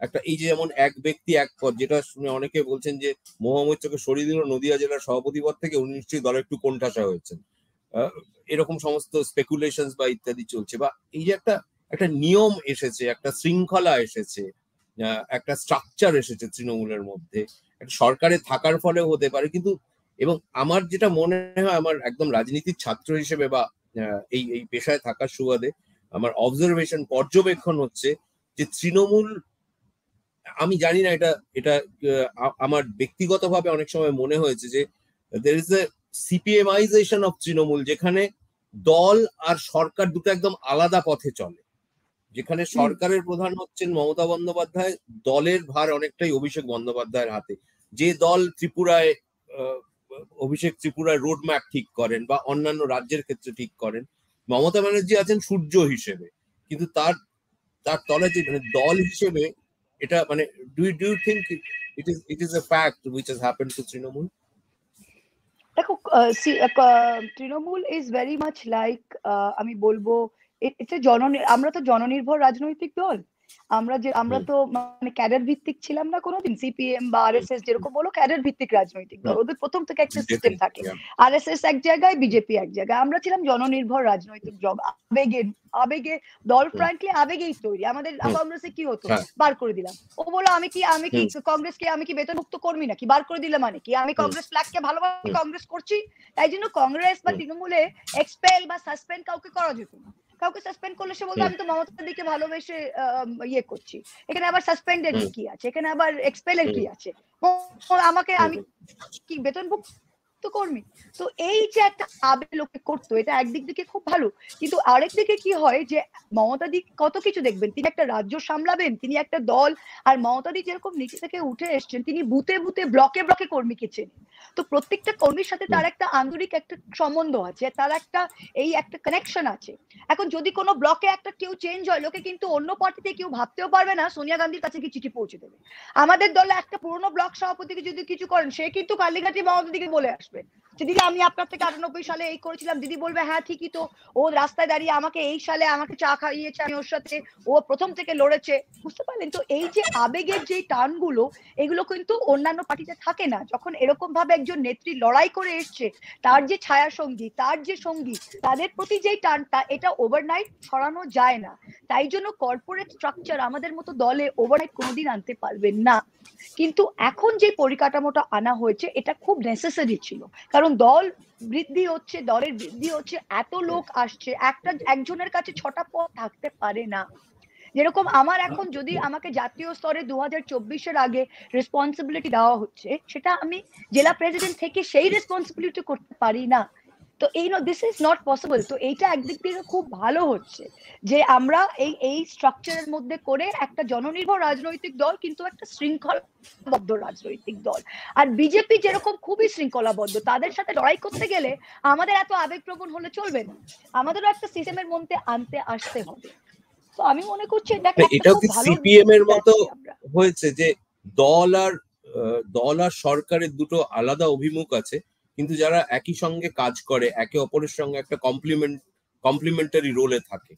Speaker 1: একটা এই যে যেমন এক ব্যক্তি এক পদ, যেটা শুনে অনেকে বলছেন যে মোহাম্মদ চোখে সরিয়ে দিল নদিয়া জেলার সভাপতি পদ থেকে, উনি নিশ্চয়ই দলে একটু কোণঠাসা হয়েছেন। এরকম সমস্ত স্পেকুলেশনস বা ইত্যাদি চলছে। বা এই যে একটা একটা নিয়ম এসেছে, একটা শৃঙ্খলা এসেছে, একটা স্ট্রাকচার এসেছে তৃণমূলের মধ্যে, একটা সরকারে থাকার ফলেও হতে পারে। কিন্তু এবং আমার যেটা মনে হয়, আমার একদম রাজনীতির ছাত্র হিসেবে বা এই এই পেশায় থাকার সুবাদে আমার অবজারভেশন, পর্যবেক্ষণ হচ্ছে যে তৃণমূল, আমি জানি না এটা এটা আমার ব্যক্তিগতভাবে অনেক সময় মনে হয়েছে যে there is a CPMization of Trinamool, যেখানে দল আর সরকার দুটো একদম আলাদা পথে চলে। যেখানে সরকারের প্রধান হচ্ছেন মমতা বন্দ্যোপাধ্যায়, দলের ভার অনেকটাই অভিষেক বন্দ্যোপাধ্যায়ের হাতে। যে দল ত্রিপুরায় অভিষেক ত্রিপুরায় রোড ম্যাপ ঠিক করেন বা অন্যান্য রাজ্যের ক্ষেত্রে ঠিক করেন, মমতা ব্যানার্জি আছেন সূর্য হিসেবে, কিন্তু তার তার তলে যে মানে দল হিসেবে এটা মানে do you think it is a fact which has happened to Trinamool?
Speaker 2: দেখো Trinamool is very much like, আমি বলবো আমরা তো জননির্ভর রাজনৈতিক দল। আমরা তো মানে ক্যাডার ভিত্তিক ছিলাম না কোনোদিন। সিপিএম বা আরএসএস যেরকম বলো, ক্যাডার ভিত্তিক রাজনৈতিক দল, ওদের প্রথম থেকে একটা সিস্টেম থাকে। আরএসএস এক জায়গায়, বিজেপি এক জায়গায়, আমরা ছিলাম জননির্ভর রাজনৈতিক দল। আবেগে দল, ফ্র্যাঙ্কলি আবেগেই তৈরি। আমাদের কংগ্রেসে কি হতো, বার করে দিলাম। ও বলো আমি কি কংগ্রেসকে আমি কি বেতনমুক্ত কর্মী নাকি? বার করে দিলে মানে কি আমি কংগ্রেস ফ্ল্যাগকে ভালোভাবে কংগ্রেস করছি? তাই জন্য কংগ্রেস বা তৃণমূলে এক্সপেল বা সাসপেন্ড কাউকে করা যেত না। কাউকে সাসপেন্ড করলে সে বলতো আমি তো মমতা দিকে ভালোবেসে ইয়ে করছি। এখানে আবার সাসপেন্ডের কি আছে, এখানে আবার এক্সপেলের কি আছে? আমাকে আমি কি বেতনভুক্ত কর্মী? তো এই যে একটা আবেগ লোকে করতো, এটা একদিক থেকে খুব ভালো। কিন্তু আরেক দিকে কি হয় যে মমতাদি কত কিছু দেখবেন, তিনি একটা রাজ্য সামলাবেন, তিনি একটা দল। আর মমতাদি যেরকম নিচে থেকে উঠে এসছেন, তিনি বুথে বুথে ব্লকে ব্লকে কর্মীকে চেনেন। তো প্রত্যেকটা কর্মীর সাথে তার একটা আন্তরিক একটা সম্বন্ধ আছে, তার একটা একটা কানেকশন আছে। এখন যদি কোনো ব্লকে একটা কেউ চেঞ্জ হয়, লোকে কিন্তু অন্য পার্টিতে কেউ ভাবতেও পারবে না সোনিয়া গান্ধীর কাছে কি চিঠি পৌঁছে দেবে। আমাদের দলে একটা পুরনো ব্লক সভাপতিকে যদি কিছু করেন, সে কিন্তু কালীঘাটি মমতা দিকে বলে আসবে যে দিদি আমি আপনার থেকে 98 সালে এই করেছিলাম। দিদি বলবে হ্যাঁ ঠিকই তো, ও রাস্তায় দাঁড়িয়ে আমাকে এই সালে আমাকে চা খাইয়েছে, আমি ওর সাথে, ও প্রথম থেকে লড়েছে। বুঝতে পারলেন তো? এই যে আবেগের যে টানগুলো, এগুলো কিন্তু অন্যান্য পার্টিতে থাকে না। যখন এরকম ভাবে একজন নেত্রী লড়াই করে এসছে, তার যে ছায়া সঙ্গী, তার যে সঙ্গী, তাদের প্রতি যেই টানটা, এটা ওভারনাইট সরানো যায় না। তাই জন্য কর্পোরেট স্ট্রাকচার আমাদের মতো দলে ওভারনাইট কোনোদিন আনতে পারবেন না। কিন্তু এখন যে পরিকাঠামোটা আনা হয়েছে, এটা খুব নেসেসারি ছিল। কারণ দল বৃদ্ধি হচ্ছে, দলের বৃদ্ধি হচ্ছে, এত লোক আসছে, একজনের কাছে 6টা পদ থাকতে পারে না। যেরকম আমার এখন যদি আমাকে জাতীয় স্তরে 2024-এর আগে রেসপন্সিবিলিটি দেওয়া হচ্ছে, সেটা আমি জেলা প্রেসিডেন্ট থেকে সেই রেসপন্সিবিলিটি করতে পারি না। তো দিস ইজ নট পসিবল। তো এইটা একদিক থেকে খুব ভালো হচ্ছে যে আমরা এই স্ট্রাকচারের মধ্যে করে একটা জননির্ভর রাজনৈতিক দল, কিন্তু একটা শৃঙ্খলাবদ্ধ রাজনৈতিক দল। আর বিজেপি যেরকম খুবই শৃঙ্খলাবদ্ধ, তাদের সাথে লড়াই করতে গেলে আমাদের এত আবেগপ্রবণ হলে চলবে না, আমাদেরও একটা সিস্টেমের মধ্যে আনতে আসতে হবে। তো আমি মনে করছি
Speaker 1: এটাও কি সিপিএম এর মতো হয়েছে যে দল আর সরকারের দুটো আলাদা অভিমুখ আছে, কিন্তু যারা একই সঙ্গে কাজ করে, একে অপরের সঙ্গে একটা কমপ্লিমেন্টারি রোলে থাকে?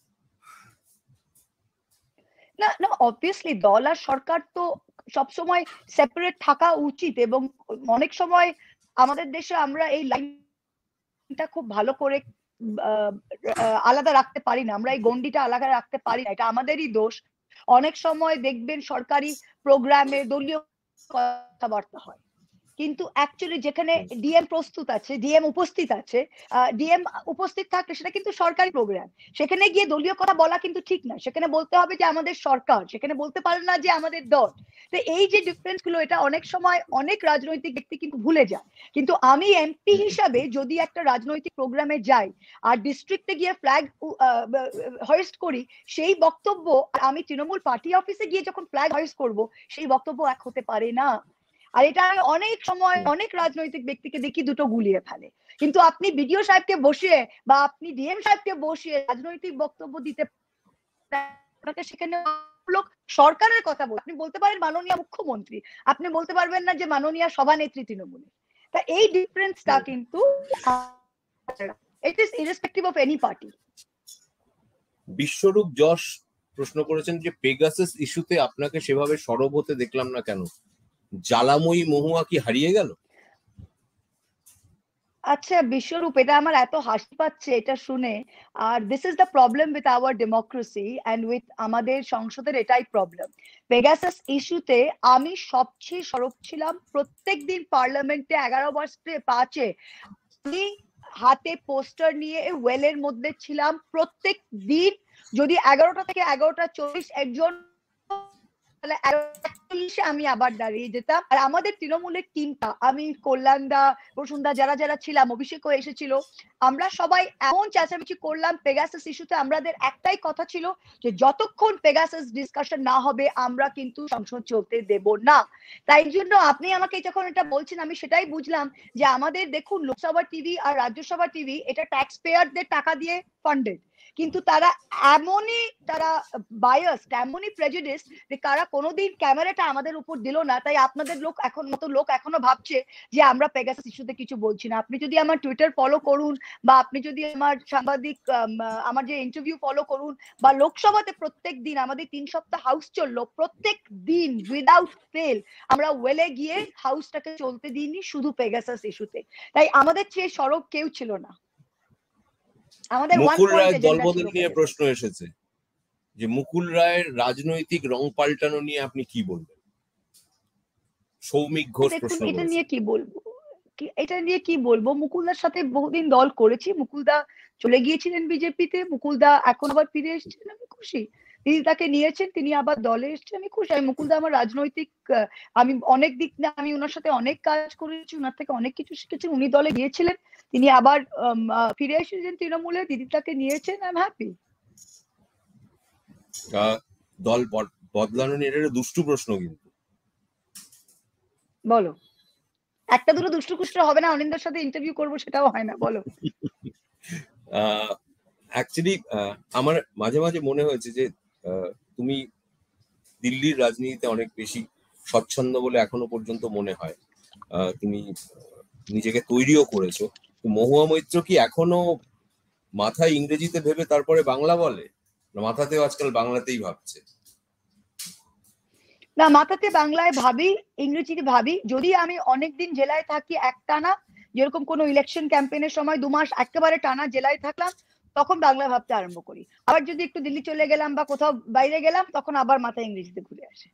Speaker 2: না না, অবভিয়াসলি দল আর সরকার তো সবসময় সেপারেট থাকা উচিত। এবং অনেক সময় আমাদের দেশে আমরা এই লাইনটা খুব ভালো করে আলাদা রাখতে পারি না, আমরা এই গন্ডিটা আলাদা রাখতে পারি না, এটা আমাদেরই দোষ। অনেক সময় দেখবেন সরকারি প্রোগ্রামে দলীয় কথাবার্তা হয়, কিন্তু অ্যাকচুয়ালি যেখানে ডিএম প্রস্তুত আছে, ডিএম উপস্থিত আছে, ডিএম উপস্থিত থাকলে সেটা কিন্তু সরকারি প্রোগ্রাম, সেখানে গিয়ে দলীয় কথা বলা কিন্তু ঠিক না। সেখানে বলতে হবে যে আমাদের সরকার, সেখানে বলতে পারে না যে আমাদের দল। তো এই যে ডিফারেন্স গুলো, এটা অনেক সময় অনেক রাজনৈতিক ব্যক্তি কিন্তু ভুলে যায়। কিন্তু আমি এমপি হিসাবে যদি একটা রাজনৈতিক প্রোগ্রামে যাই আর ডিস্ট্রিক্টে গিয়ে ফ্ল্যাগ হয়েস্ট করি, সেই বক্তব্য আমি তৃণমূল পার্টি অফিসে গিয়ে যখন ফ্ল্যাগ হয়েস্ট করব, সেই বক্তব্য এক হতে পারে না। আর এটা আমি অনেক সময় অনেক রাজনৈতিক ব্যক্তিকে দেখি দুটো গুলিয়ে ফেলে। কিন্তু আপনি বিডিও সাহেবকে বসিয়ে বা আপনি ডিএম সাহেবকে বসিয়ে রাজনৈতিক বক্তব্য দিতে, সেখানে লোক সরকারের কথা বলে, আপনি বলতে পারেন মাননীয় মুখ্যমন্ত্রী, আপনি বলতে পারবেন না যে মাননীয় সভানেত্রী তৃণমূলের। তা এই ডিফারেন্সটা কিন্তু It is irrespective of any party.
Speaker 1: বিশ্বরূপ যশ প্রশ্ন করেছেন যে পেগাসাস ইস্যুতে আপনাকে সেভাবে সরব হতে দেখলাম না কেন, জ্বালাময়ী মহুয়া কি হারিয়ে গেল?
Speaker 2: আচ্ছা বিশ্বরূপ, এটা আমার এত হাসি পাচ্ছে এটা শুনে। আর this is the problem with our democracy and with আমাদের সংসদের, এটাই প্রবলেম। পেগাসাস ইস্যুতে আমি সবচেয়ে সরব ছিলাম প্রত্যেকদিন পার্লামেন্টে 11/5 আমি হাতে পোস্টার নিয়ে ওয়েলের মধ্যে ছিলাম প্রত্যেক দিন। যদি 11টা থেকে 11টা 40 একজন, তাহলে 11:40 আমি আবার দাঁড়িয়ে যেতাম। আর আমাদের তৃণমূলের টিমটা, আমি, কল্যাণদা, প্রসুনদা, যারা যারা ছিলাম, অভিষেকও এসেছিল, আমরা সবাই এমন চেঁচামেচি করলাম পেগাসাস ইস্যুতে। আমাদের একটাই কথা ছিল যে যতক্ষণ পেগাসাস ডিসকাশন না হবে আমরা কিন্তু সংসদ চলতে দেব না। তাই জন্য আপনি আমাকে যখন এটা বলছেন আমি সেটাই বুঝলাম যে আমাদের দেখুন লোকসভা টিভি আর রাজ্যসভা টিভি এটা ট্যাক্স পেয়ারদের টাকা দিয়ে ফান্ডেড, কিন্তু তারা এমনই বায়াসড, এমনই প্রেজুডিস যে তারা কোনোদিন ক্যামেরাটা আমাদের উপর দিল না। তাই আপনাদের লোক এখনো ভাবছে যে আমরা পেগাসাস ইস্যুতে কিছু বলছি না। আপনি যদি আমার টুইটার ফলো করুন বা আপনি যদি আমার সাংবাদিক আমার যে ইন্টারভিউ ফলো করুন, বা লোকসভাতে প্রত্যেক দিন আমাদের 3 সপ্তাহ হাউস চললো, প্রত্যেক দিন উইদাউট ফেল আমরা ওয়েলে গিয়ে হাউসটাকে চলতে দিইনি শুধু পেগাসাস ইস্যুতে। তাই আমাদের চেয়ে সরব কেউ ছিল না। আমাদের
Speaker 1: মুকুল রায় দলবদল নিয়ে প্রশ্ন এসেছে যে মুকুল রায়ের রাজনৈতিক রং পাল্টানো নিয়ে আপনি কি বলবেন? সৌমিক ঘোষ প্রশ্ন করেছেন।
Speaker 2: এটা নিয়ে কি বলবো, মুকুলদার সাথে বহুদিন দল করেছি। মুকুলদা চলে গিয়েছিলেন বিজেপিতে, মুকুলদা এখন আবার ফিরে এসেছেন, আমি খুশি। তিনি তাকে নিয়েছেন, তিনি আবার দলে এসেছেন, আমি খুশি। আমি মুকুলদা আমার রাজনৈতিক, আমি অনেক দিক না, আমি ওনার সাথে অনেক কাজ করেছি, ওনার থেকে অনেক কিছু শিখেছি। উনি দলে গিয়েছিলেন, তিনি আবার ফিরে এসেছেন তৃণমূলে, দিদি তাকে নিয়েছেন, আই এম হ্যাপি।
Speaker 1: দল বদলানো নিয়ে এটা দুষ্টু প্রশ্ন, কিন্তু
Speaker 2: বলো। একটা দুটো দুষ্টু কুষ্টু হবে না, অনিন্দার সাথে ইন্টারভিউ করবো সেটাও হয় না, বলো।
Speaker 1: অ্যাকচুয়ালি আমার মাঝে মাঝে মনে হয়েছে যে তুমি দিল্লির রাজনীতিতে অনেক বেশি স্বচ্ছন্দ বলে এখনো পর্যন্ত মনে হয়। তুমি নিজেকে তৈরিও করেছো। মহুয়া মৈত্র কি এখনো মাথায় ইংরেজিতে ভেবে তারপরে বাংলা বলে, মাথাতেও আজকাল বাংলাতেই ভাবছে?
Speaker 2: না, মাথাতে বাংলায় ভাবি, ইংরেজিতে ভাবি। যদি আমি অনেকদিন জেলায় থাকি একটানা, যেরকম কোনো ইলেকশন ক্যাম্পেইনের সময় 2 মাস একেবারে টানা জেলায় থাকলাম, তখন বাংলা ভাবতে আরম্ভ করি। আবার যদি একটু দিল্লি চলে গেলাম বা কোথাও বাইরে গেলাম, তখন আবার মাথা ইংরেজিতে ঘুরে আসে।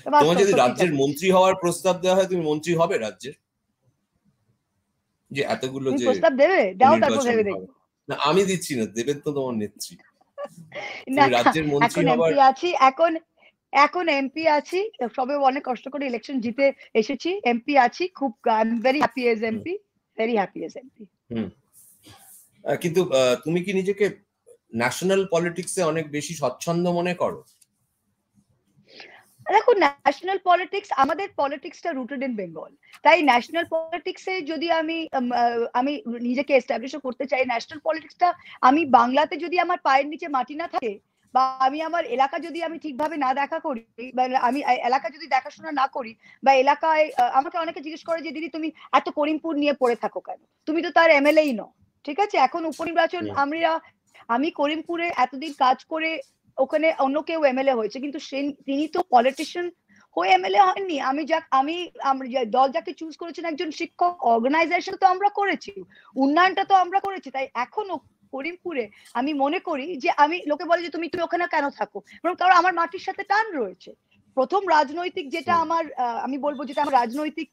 Speaker 1: তোমার যদি রাজ্যের মন্ত্রী হওয়ার প্রস্তাব দেওয়া হয়, তুমি মন্ত্রী হবে রাজ্যের? যে এতগুলো যে
Speaker 2: প্রস্তাব দেবে, দাও, তারপর ভেবে দেখবো।
Speaker 1: না, আমি দিচ্ছি না, দেবেন তো তোমার নেত্রী।
Speaker 2: না,
Speaker 1: রাজ্যের মন্ত্রী
Speaker 2: এখন
Speaker 1: হবার
Speaker 2: এমপি আছি, এখন এমপি আছি, সবে অনেক কষ্ট করে ইলেকশন জিতে এসেছি, এমপি আছি, খুব I am very happy as MP, very happy as MP.
Speaker 1: কিন্তু তুমি কি নিজেকে ন্যাশনাল পলিটিক্সে অনেক বেশি স্বচ্ছন্দ মনে করো?
Speaker 2: দেখো, ন্যাশনাল পলিটিক্স, আমাদের পলিটিক্সটা রুটেড ইন বেঙ্গল। তাই ন্যাশনাল পলিটিক্সে যদি আমি নিজেকে এস্টাবলিশ করতে চাই, ন্যাশনাল পলিটিক্সটা আমি বাংলাতে যদি আমার পায়ের নিচে মাটি না থাকে, বা আমি আমার এলাকা যদি আমি ঠিকভাবে না দেখা করি, বা আমি এলাকা যদি দেখাশোনা না করি, বা এলাকায় আমাকে অনেকে জিজ্ঞেস করে যে দিদি তুমি এত করিমপুর নিয়ে পড়ে থাকো কেন, তুমি তো তার এমএলএই নও। ঠিক আছে, এখন উপনির্বাচন, আমি করিমপুরে এতদিন কাজ করে ওখানে অন্য কেউ এমএলএ হয়েছে, কিন্তু তিনি তো পলিটিশিয়ান হয়ে এমএলএ হয়নি। আমরা দল যাকে চুজ করেছেন, একজন শিক্ষক, অর্গানাইজেশন তো আমরা করেছি, উন্নয়নটা তো আমরা করেছি। তাই এখনো করিমপুরে আমি মনে করি যে লোকে বলে যে তুমি ওখানে কেন থাকো, কারণ আমার মাটির সাথে টান রয়েছে। প্রথম রাজনৈতিক যেটা আমি বলবো যেটা আমার রাজনৈতিক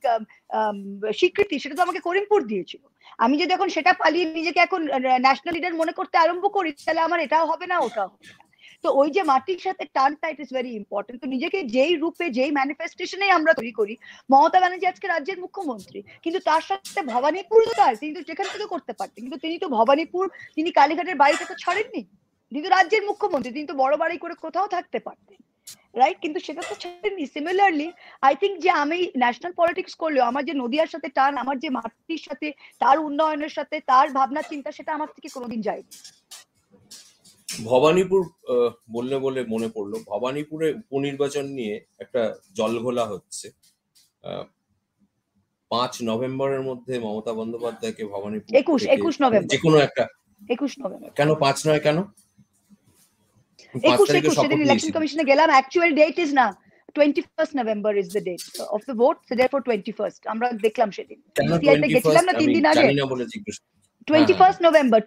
Speaker 2: স্বীকৃতি, সেটা তো আমাকে করিমপুর দিয়েছিল। আমি যদি এখন সেটা পালিয়ে নিজেকে এখন ন্যাশনাল লিডার মনে করতে আরম্ভ করি, তাহলে আমার এটাও হবে না, ওটাও হবে না। তো ওই যে মাটির সাথে টানটা, ইট ইজ ভেরি ইম্পর্টেন্ট। তো নিজেকে যেই রূপে, যেই ম্যানিফেস্টেশনে আমরা তৈরি করি, মমতা ব্যানার্জি আজকে রাজ্যের মুখ্যমন্ত্রী, কিন্তু তার সাথে ভবানীপুর তো তার, তিনি তো যেখান থেকে করতে পারতেন, কিন্তু তিনি তো ভবানীপুর, তিনি কালীঘাটের বাড়িটা তো ছাড়েননি। তিনি তো রাজ্যের মুখ্যমন্ত্রী, তিনি তো বড় বাড়ি করে কোথাও থাকতে পারতেন, রাইট? কিন্তু সেটা তো ছাড়েননি। সিমিলারলি আই থিঙ্ক যে আমি ন্যাশনাল পলিটিক্স করলেও আমার যে নদিয়ার সাথে টান, আমার যে মাটির সাথে, তার উন্নয়নের সাথে তার ভাবনা চিন্তা, সেটা আমার থেকে কোনোদিন যায়নি।
Speaker 1: ভবানীপুর বললে বলে মনে পড়লো, ভবানীপুরে উপনির্বাচন নিয়ে একটা জলঘোলা হচ্ছে। 5 নভেম্বরের মধ্যে মমতা বন্দ্যোপাধ্যায়কে ভবানীপুর
Speaker 2: 21 নভেম্বর,
Speaker 1: যে কোনো একটা,
Speaker 2: 21 নভেম্বর
Speaker 1: কেন 5 নয়, কেন 5 তারিখে
Speaker 2: 21
Speaker 1: শপথ
Speaker 2: সেদিন ইলেকশন
Speaker 1: নিয়েছিল?
Speaker 2: কমিশনে গেলাম, অ্যাকচুয়াল ডেট ইজ না 21st November is the date of the vote, so therefore 21st আমরা দেখলাম সেদিন ইসিআই তে গেছিলাম না 3 দিন আগে,
Speaker 1: জানি না বলে জিজ্ঞেস।
Speaker 2: 21st November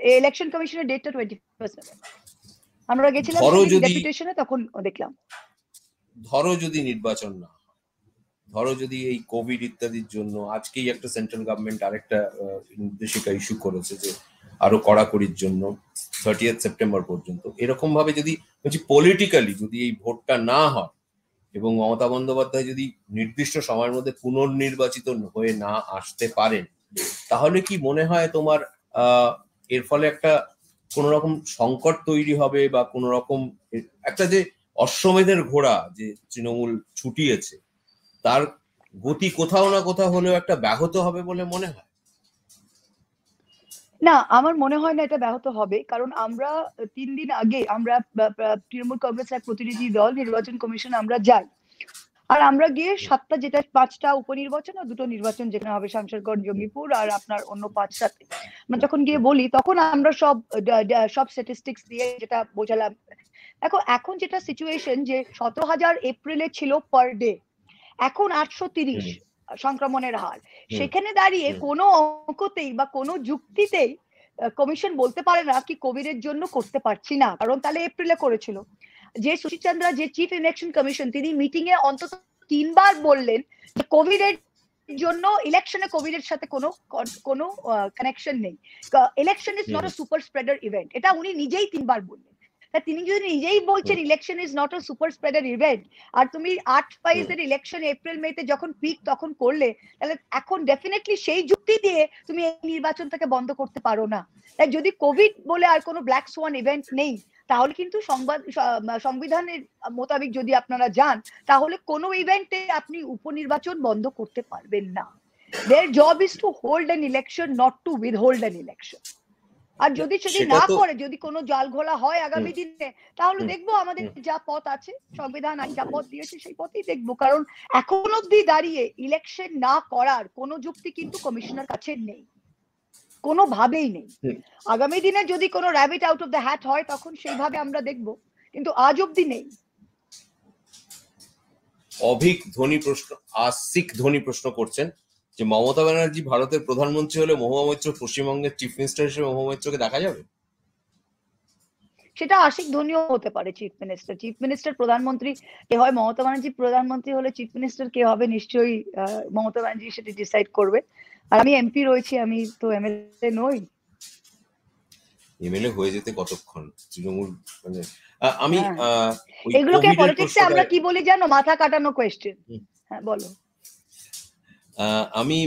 Speaker 2: এই ইলেকশন কমিশনের ডেটটা 21st November আমরা গেছিলাম ডেপুটেশনে, তখন দেখলাম।
Speaker 1: ধরো যদি নির্বাচন না, ধরো যদি এই কোভিড ইত্যাদির জন্য আজকেই একটা সেন্ট্রাল গভর্নমেন্ট আরেকটা নির্দেশিকা ইস্যু করেছে যে আরো কড়াকড়ির জন্য 30th সেপ্টেম্বর পর্যন্ত, এরকম ভাবে যদি বলছি পলিটিক্যালি যদি এই ভোটটা না হয় এবং মমতা বন্দ্যোপাধ্যায় যদি নির্দিষ্ট সময়ের মধ্যে পুনর্নির্বাচিত হয়ে না আসতে পারেন, তাহলে কি মনে হয় তোমার এর ফলে একটা কোন রকম সংকট তৈরি হবে, বা কোন রকম একটা যে অশ্বমেধের ঘোড়া যে তৃণমূল ছুটিয়েছে তার গতি কোথাও না কোথাও হলেও একটা ব্যাহত হবে বলে মনে হয়?
Speaker 2: না, আমার মনে হয় না এটা ব্যাহত হবে, কারণ আমরা 3 দিন আগে আমরা তৃণমূল কংগ্রেসের এক প্রতিনিধি দল নির্বাচন কমিশন আমরা যাই, আর আমরা গিয়ে 7টা, যেটা 5টা উপনির্বাচন আর 2টো নির্বাচন যেখানে হবে শামশেরগঞ্জ, জঙ্গিপুর আর আপনার অন্য 5টাতে, আমরা যখন গিয়ে বলি তখন আমরা সব স্ট্যাটিস্টিক্স দিয়ে যেটা বোঝালাম। দেখো এখন যেটা সিচুয়েশন যে 17,000 এপ্রিলে ছিল পার ডে, এখন 830 সংক্রমণের হার, সেখানে দাঁড়িয়ে কোনো অঙ্কতেই বা কোনো যুক্তিতেই কমিশন বলতে পারে না কি কোভিড এর জন্য করতে পারছি না, কারণ তাহলে এপ্রিলে করেছিল। যে সুশীল চন্দ্রা, যে চিফ ইলেকশন কমিশন, তিনি মিটিং এ অন্তত 3 বার বললেন যে কোভিড এর জন্য ইলেকশনে কোভিড এর সাথে কোনো কানেকশন নেই, election is not a super spreader event, এটা উনি নিজেই 3 বার বললেন। তিনি যদি নিজেই বলছেন election is not a super spreader event, আর তুমি 8 ফাইজের ইলেকশন এপ্রিল মেতে যখন পিক তখন করলে, তাহলে এখন ডেফিনেটলি সেই যুক্তি দিয়ে তুমি এই নির্বাচনটাকে বন্ধ করতে পারো না। তাই যদি কোভিড বলে আর কোনো ব্ল্যাক সোয়ান ইভেন্ট নেই, তাহলে কিন্তু সংবিধানের মোতাবেক যদি আপনারা যান, তাহলে কোনো ইভেন্টে আপনি উপনির্বাচন বন্ধ করতে পারবেন না। Their job is to hold an election, not to withhold an election. আর যদি সেটি না করে, যদি কোনো জাল ঘোলা হয় আগামী দিনে, তাহলে দেখবো আমাদের যা পথ আছে, সংবিধান আইন যা পথ দিয়েছে সেই পথেই দেখবো, কারণ এখন অব্দি দাঁড়িয়ে ইলেকশন না করার কোনো যুক্তি কিন্তু কমিশনের কাছে নেই, কোনো ভাবেই নেই। আগামী দিনে যদি কোনো rabbit out of the hat হয় তখন সেইভাবে আমরা দেখবো, কিন্তু আজ অব্দি নেই।
Speaker 1: অভিক ধ্বনি প্রশ্ন, আশিক ধ্বনি প্রশ্ন করছেন যে মমতা ব্যানার্জি ভারতের প্রধানমন্ত্রী হলে মহুয়া মৈত্র পশ্চিমবঙ্গের চিফ মিনিস্টার হিসেবে মহুয়া মৈত্রকে দেখা যাবে?
Speaker 2: সেটা আশিক ধ্বনিও হতে পারে চিফ মিনিস্টার। চিফ মিনিস্টার প্রধানমন্ত্রী কে হয়, মমতা ব্যানার্জি প্রধানমন্ত্রী হলে চিফ মিনিস্টার কে হবে নিশ্চয়ই মমতা ব্যানার্জি সেটা ডিসাইড করবে। আর আমি এমপি রয়েছি, আমি তো এমএলএ নই।
Speaker 1: এমএলএ হয়ে যেতে কতক্ষণ তৃণমূল, মানে আমি
Speaker 2: এগুলোকে পলিটিক্সে আমরা কি বলি জানো, মাথা কাটানো কোয়েশ্চেন। হ্যাঁ বলো।
Speaker 1: আমি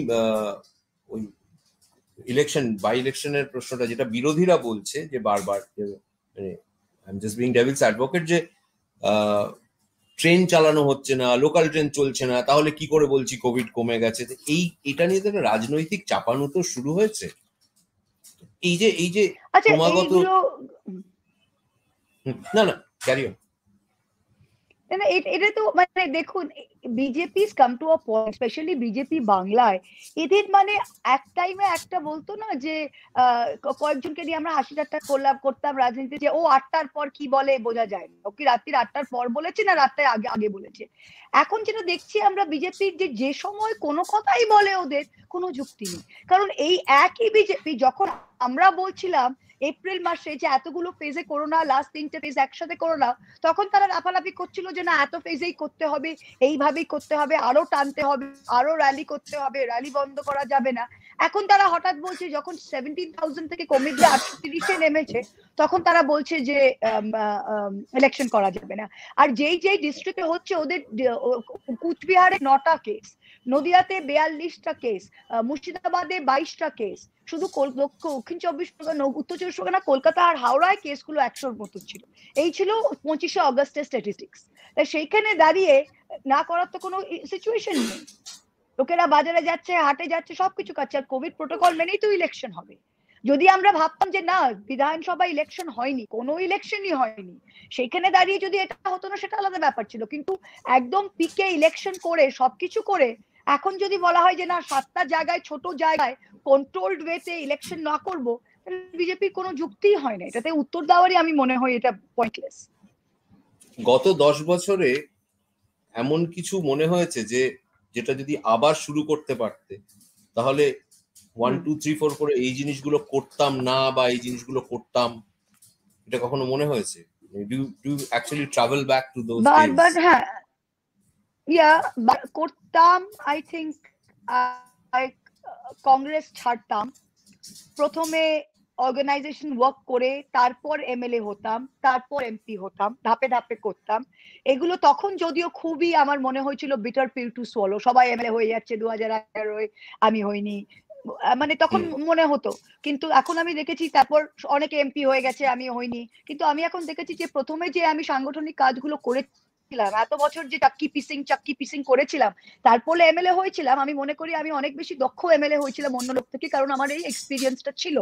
Speaker 1: ওই ইলেকশন বাই ইলেকশনের প্রশ্নটা যেটা বিরোধীরা বলছে যে বারবার, মানে I am just being Devil's advocate, যে ট্রেন চালানো হচ্ছে না, লোকাল ট্রেন চলছে না, তাহলে কি করে বলছি কোভিড কমে গেছে। এটা নিয়ে তো রাজনৈতিক চাপানো তো শুরু হয়েছে। এই যে ক্রমাগত, না ক্যারি অন।
Speaker 2: এটা তো মানে দেখুন, BJP come to a point, specially BJP বাংলায়, এদের মানে এক টাইমে একটা বলতো না যে কয়েকজনকে নিয়ে আমরা হাসি ঠাট্টা করতাম রাজনীতি, যে ও 8টার পর কি বলে বোঝা যায় না, ও কি রাত্রির 8টার পর বলেছে না রাত্রের আগে বলেছে। এখন যেটা দেখছি আমরা বিজেপির যে সময় কোনো কথাই বলে ওদের কোনো যুক্তি নেই, কারণ এই একই বিজেপি যখন আমরা বলছিলাম এপ্রিল মাসে যে এতগুলো ফেজে করোনা, লাস্ট 3টে ফেজ একসাথে করোনা, তখন তারা লাফালাফি করছিল যে না এত ফেজেই করতে হবে, এইভাবেই করতে হবে, আরো টানতে হবে, আরো র্যালি করতে হবে, র্যালি বন্ধ করা যাবে না। এখন তারা হঠাৎ বলছে যখন 17,000 থেকে কমে গিয়ে 830-এ নেমেছে, তখন তারা বলছে যে ইলেকশন করা যাবে না। আর যেই ডিস্ট্রিক্টে হচ্ছে, ওদের কুচবিহারে 9টা কেস, নদিয়াতে 42টা কেস, মুর্শিদাবাদে 22টা কেস, শুধু দক্ষিণ 24 পরগনা, উত্তর 24 পরগনা, কলকাতা আর হাওড়ায় কেসগুলো 100-র মতো ছিল। এই ছিল 25শে অগস্টের স্ট্যাটিস্টিক্স। সেইখানে দাঁড়িয়ে না করার তো কোনো সিচুয়েশন নেই। লোকেরা বাজারে যাচ্ছে, হাটে যাচ্ছে, সবকিছু করছে, আর কোভিড প্রোটোকল মেনেই তো ইলেকশন হবে। যদি আমরা ভাবতাম যে না বিধানসভা ইলেকশন হয়নি, কোনো ইলেকশনই হয়নি, সেখানে দাঁড়িয়ে যদি এটা হতো না সেটা আলাদা ব্যাপার ছিল, কিন্তু একদম পিকে ইলেকশন করে সবকিছু করে এখন যদি বলা হয় যে না 7টা জায়গায় ছোট জায়গায় কন্ট্রোলড ওয়েতে ইলেকশন না করব, বিজেপির কোনো যুক্তিই হয় না, এটাতে উত্তর দেওয়ারই আমি মনে হয় এটা পয়েন্টলেস।
Speaker 1: গত 10 বছরে এমন কিছু মনে হয়েছে যে যেটা যদি আবার শুরু করতে পারতে তাহলে 1 2 3 4 করে এই জিনিসগুলো করতাম না বা এই জিনিসগুলো করতাম, এটা কখনো মনে হয়েছে? Do actually travel back to those
Speaker 2: বারবার
Speaker 1: ডেজ?
Speaker 2: হ্যাঁ, করতাম। আই থিঙ্ক কংগ্রেস ছাড়তাম, প্রথমে অর্গানাইজেশন ওয়ার্ক করে তারপর এমএলএ হতাম, তারপর এমপি হতাম, ধাপে ধাপে করতাম এগুলো। তখন যদিও খুবই আমার মনে হয়েছিল বিটার পিল টু সোলো, সবাই এমএলএ হয়ে যাচ্ছে 2011 আমি হইনি, মানে তখন মনে হতো। কিন্তু এখন আমি দেখেছি তারপর অনেকে এমপি হয়ে গেছে, আমি হইনি। কিন্তু আমি এখন দেখেছি যে প্রথমে যে আমি সাংগঠনিক কাজগুলো করেছিলাম, এত বছর যে চাক্কি পিসিং করেছিলাম, তারপরে এমএলএ হয়েছিলাম, আমি মনে করি আমি অনেক বেশি দক্ষ এমএলএ হয়েছিলাম অন্য লোক থেকে, কারণ আমার এই এক্সপিরিয়েন্সটা ছিল।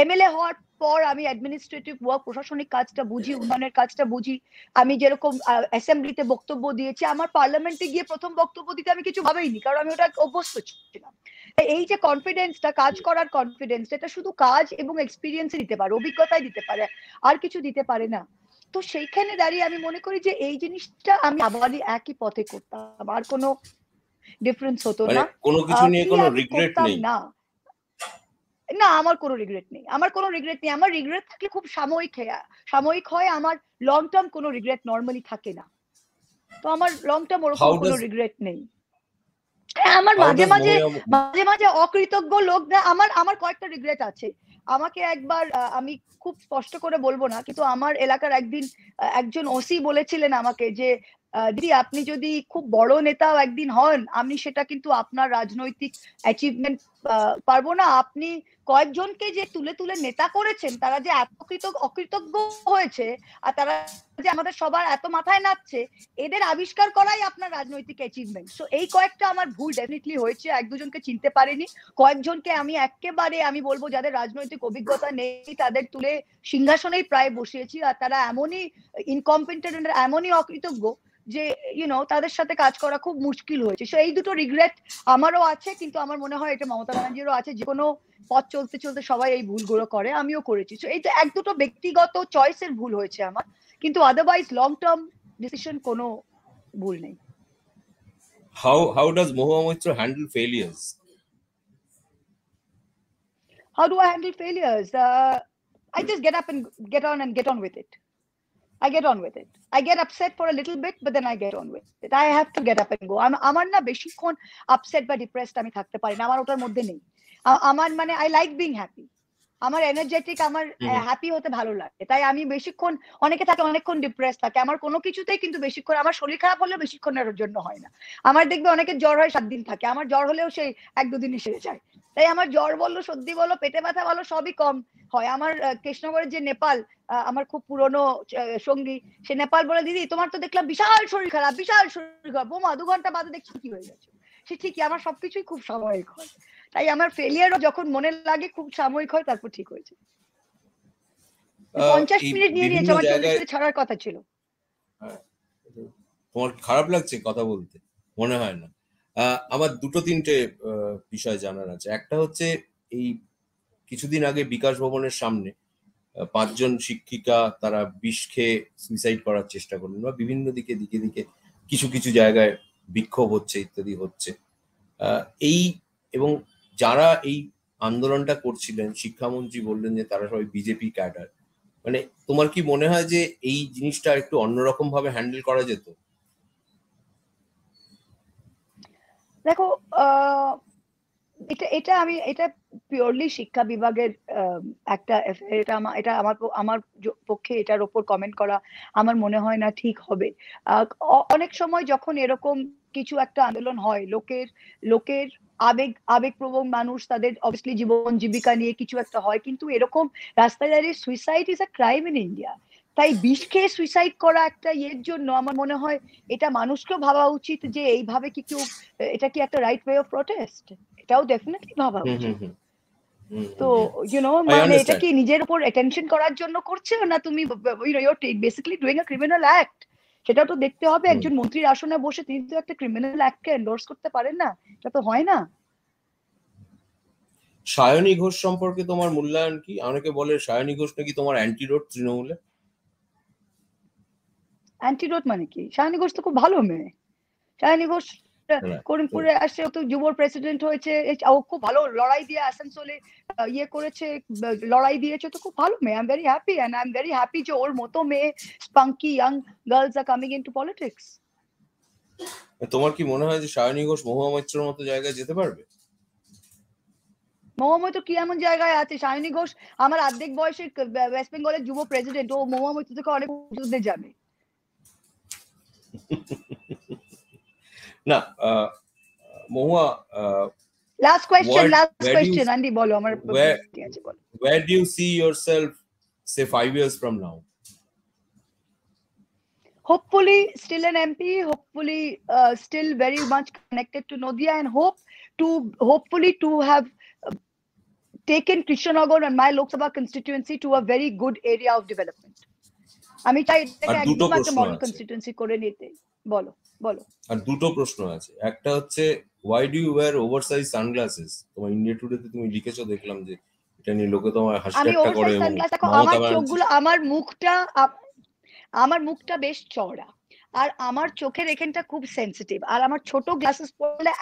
Speaker 2: এমএলএ হওয়ার পর আমি অ্যাডমিনিস্ট্রেটিভ ওয়ার্ক, প্রশাসনিক কাজটা বুঝি, উন্নয়নের কাজটা বুঝি। আমি যেরকম অ্যাসেম্বলিতে বক্তব্য দিয়েছি, আমার পার্লামেন্টে গিয়ে প্রথম বক্তব্য দিতে আমি কিছু ভাবেইনি, কারণ আমি ওটা অভ্যস্ত ছিলাম। এই যে কনফিডেন্সটা, কাজ করার কনফিডেন্স, এটা শুধু কাজ এবং এক্সপিরিয়েন্সে দিতে পারে, অভিজ্ঞতায় দিতে পারে, আর কিছু দিতে পারে না। তো সেইখানে দাঁড়িয়ে আমি মনে করি যে এই জিনিসটা আমি আবারই একই পথে করতাম, আর কোনো ডিফারেন্স হতো না।
Speaker 1: কোনো কিছু নিয়ে কোনো রিগ্রেট নেই?
Speaker 2: না না, আমার কোনো রিগ্রেট নেই, আমার কোনো রিগ্রেট নেই। আমার রিগ্রেট থাকলে খুব সাময়িক হয়, আমার লং টার্ম কোনো রিগ্রেট নরমালি থাকে না। তো আমার লং টার্ম ওরকম কোনো রিগ্রেট নেই। আমার মাঝে মাঝে অকৃতজ্ঞ লোক না, আমার কয়েকটা রিগ্রেট আছে। আমাকে একবার, আমি খুব স্পষ্ট করে বলবো না, কিন্তু আমার এলাকার একজন ওসি বলেছিলেন আমাকে যে দিদি আপনি যদি খুব বড় নেতাও একদিন হন, আমি সেটা কিন্তু আপনার রাজনৈতিক অ্যাচিভমেন্ট পারবো না। আপনি কয়েকজনকে যে তুলে তুলে নেতা করেছেন, তারা যে এত অকৃতজ্ঞ হয়েছে, আর তারা যে আমাদের সবার এত মাথায় নাচছে, এদের আবিষ্কার করাই আপনার রাজনৈতিক অ্যাচিভমেন্ট। সো এই কয়েকটা আমার ভুল ডেফিনেটলি হয়েছে, এক দুজনকে চিনতে পারিনি, কয়েকজনকে আমি একেবারে আমি বলবো যাদের রাজনৈতিক অভিজ্ঞতা নেই তাদের তুলে সিংহাসনেই প্রায় বসিয়েছি, আর তারা এমনই ইনকম্পিটেন্ট, এমনই অকৃতজ্ঞ যে তাদের সাথে কাজ করা খুব মুশকিল হয়েছে। সো এই দুটো রিগ্রেট আমারও আছে, কিন্তু আমার মনে হয় এটা মমতা ব্যানার্জিরও আছে। যে কোনো পথ চলতে চলতে সবাই এই ভুলগুলো করে, আমিও করেছি। সো এই তো এক দুটো ব্যক্তিগত চয়েসের ভুল হয়েছে আমার, কিন্তু আদারওয়াইজ লং টার্ম ডিসিশন কোনো ভুল নেই।
Speaker 1: How does Mahua Moitra handle failures?
Speaker 2: How do I handle failures? I just get up and get on with it. I get on with it. I get upset for a little bit, but then I get on with it. I have to get up and go. আমার না বেশিক্ষণ upset বা depressed আমি থাকতে পারি না, আমার ওটার মধ্যে নেই। আমার মানে I like being happy, আমার এনার্জেটিক, আমার হ্যাপি হতে ভালো লাগে। তাই আমি বেশিক্ষণ, অনেকে থাকে অনেকক্ষণ ডিপ্রেস থাকে, আমার কোনো কিছুতেই কিন্তু বেশিক্ষণ, আমার শরীর খারাপ হলেও বেশিক্ষণের জন্য হয় না। আমার দেখবে অনেকের জ্বর হয় 7 দিন থাকে, আমার জ্বর হলেও সেই 1-2 দিনে সেরে যায়। তাই আমার জ্বর বলো, সর্দি বলো, পেটে ব্যথা বলো, সবই কম হয়। আমার কৃষ্ণগড়ের যে নেপাল, আমার খুব পুরনো সঙ্গী, সে নেপাল বলে দিদি তোমার তো দেখলাম বিশাল শরীর খারাপ, বোমা 2 ঘন্টা বাদে দেখছি কি হয়ে গেছে। সে ঠিকই, আমার সবকিছুই খুব সাময়িক হয়। তাই আমার ফেলিয়ারও যখন মনে লাগে খুব সাময়িক হয়, তারপর ঠিক হয়েছে। 50 মিনিট নিয়ে নিয়েছে, আমার 40 মিনিট ছাড়ার কথা ছিল।
Speaker 1: তোমার খারাপ লাগছে কথা বলতে? মনে হয় না। আমার 2-3টে বিষয় জানার আছে। একটা হচ্ছে এই কিছুদিন আগে বিকাশ ভবনের সামনে 5 জন শিক্ষিকা তারা বিষ খেয়ে সুইসাইড করার চেষ্টা করলেন, বা বিভিন্ন দিকে কিছু জায়গায় বিক্ষোভ হচ্ছে, ইত্যাদি হচ্ছে। এই এবং যারা এই আন্দোলনটা করছিলেন, শিক্ষামন্ত্রী বললেন যে তারা সবাই বিজেপি ক্যাডার। মানে তোমার কি মনে হয় যে এই জিনিসটা একটু অন্যরকম ভাবে হ্যান্ডেল করা যেত?
Speaker 2: দেখো, এটা পিওরলি শিক্ষা বিভাগের একটা, এটা আমার পক্ষে এটার উপর কমেন্ট করা আমার মনে হয় না ঠিক হবে। অনেক সময় যখন এরকম কিছু একটা আন্দোলন হয়, লোকের আবেগপ্রবণ মানুষ, তাদের অবভিয়াসলি জীবন জীবিকা নিয়ে কিছু একটা হয়, কিন্তু এরকম রাস্তায় দাঁড়িয়ে suicide is a crime in India. তাই বিষ খেয়ে সুইসাইড করা একটা জন্য আমার মনে হয় এটা মানুষকেও ভাবা উচিত যে এইভাবে কি কেউ, এটা কি একটা রাইট ওয়ে অফ প্রোটেস্ট, এটাও ডেফিনেটলি ভাবা উচিত। তো মানে এটা কি নিজের উপর অ্যাটেনশন করার জন্য করছে না, তুমি your basically doing a criminal act. সেটাও তো দেখতে হবে। একজন মন্ত্রীর আসনে বসে তিনি তো একটা ক্রিমিনাল অ্যাক্টকে এন্ডোর্স করতে পারেন না, এটা তো হয় না।
Speaker 1: সায়নী ঘোষ সম্পর্কে তোমার মূল্যায়ন কি? অনেকে বলে সায়নী ঘোষ নাকি তোমার অ্যান্টিডোট তৃণমূলে।
Speaker 2: অ্যান্টিডোট মানে কি? সায়নী ঘোষ তো খুব ভালো মেয়ে। সায়নী ঘোষ করিমপুরে আসছে, ও তো যুব প্রেসিডেন্ট হয়েছে, ও খুব ভালো লড়াই দিয়ে আসানসোলে ইয়ে করেছে, লড়াই দিয়েছে, তো খুব ভালো মেয়ে। I am very happy, and I am very happy যে ওর মতো মেয়ে spunky young girls are coming into politics.
Speaker 1: তোমার কি মনে হয় যে সায়নী ঘোষ মহুয়া মৈত্রের মতো জায়গায় যেতে পারবে?
Speaker 2: মহুয়া মৈত্র কি এমন জায়গায় আছে? সায়নী ঘোষ আমার অর্ধেক বয়সের ওয়েস্ট বেঙ্গলের যুব প্রেসিডেন্ট, ও মহুয়া মৈত্র থেকে অনেক যুদ্ধে যাবে।
Speaker 1: না, মহুয়া,
Speaker 2: লাস্ট কোয়েশ্চেন আন্ডি, বলো। আমার
Speaker 1: where do you see yourself say 5 years from now?
Speaker 2: Hopefully still an MP, hopefully still very much connected to Nadia, and hopefully to have taken Krishnanagar and my Lok Sabha constituency to a very good area of development. আমি চাই এটাকে একদম একটা model constituency করে নিতে। বলো বলো।
Speaker 1: আর দুটো প্রশ্ন আছে। একটা হচ্ছে why do you wear oversized sunglasses? তোমার ইন্ডিয়া টুডেতে তুমি লিখেছো, দেখলাম যে এটা নিয়ে লোকে তোমার হাসি ঠাট্টা করে।
Speaker 2: আমার চোখগুলো, আমার মুখটা বেশ চওড়া, আর আমার চোখের এখানটা খুব সেন্সিটিভ, আর আমার ছোট গ্লাসেস পরলে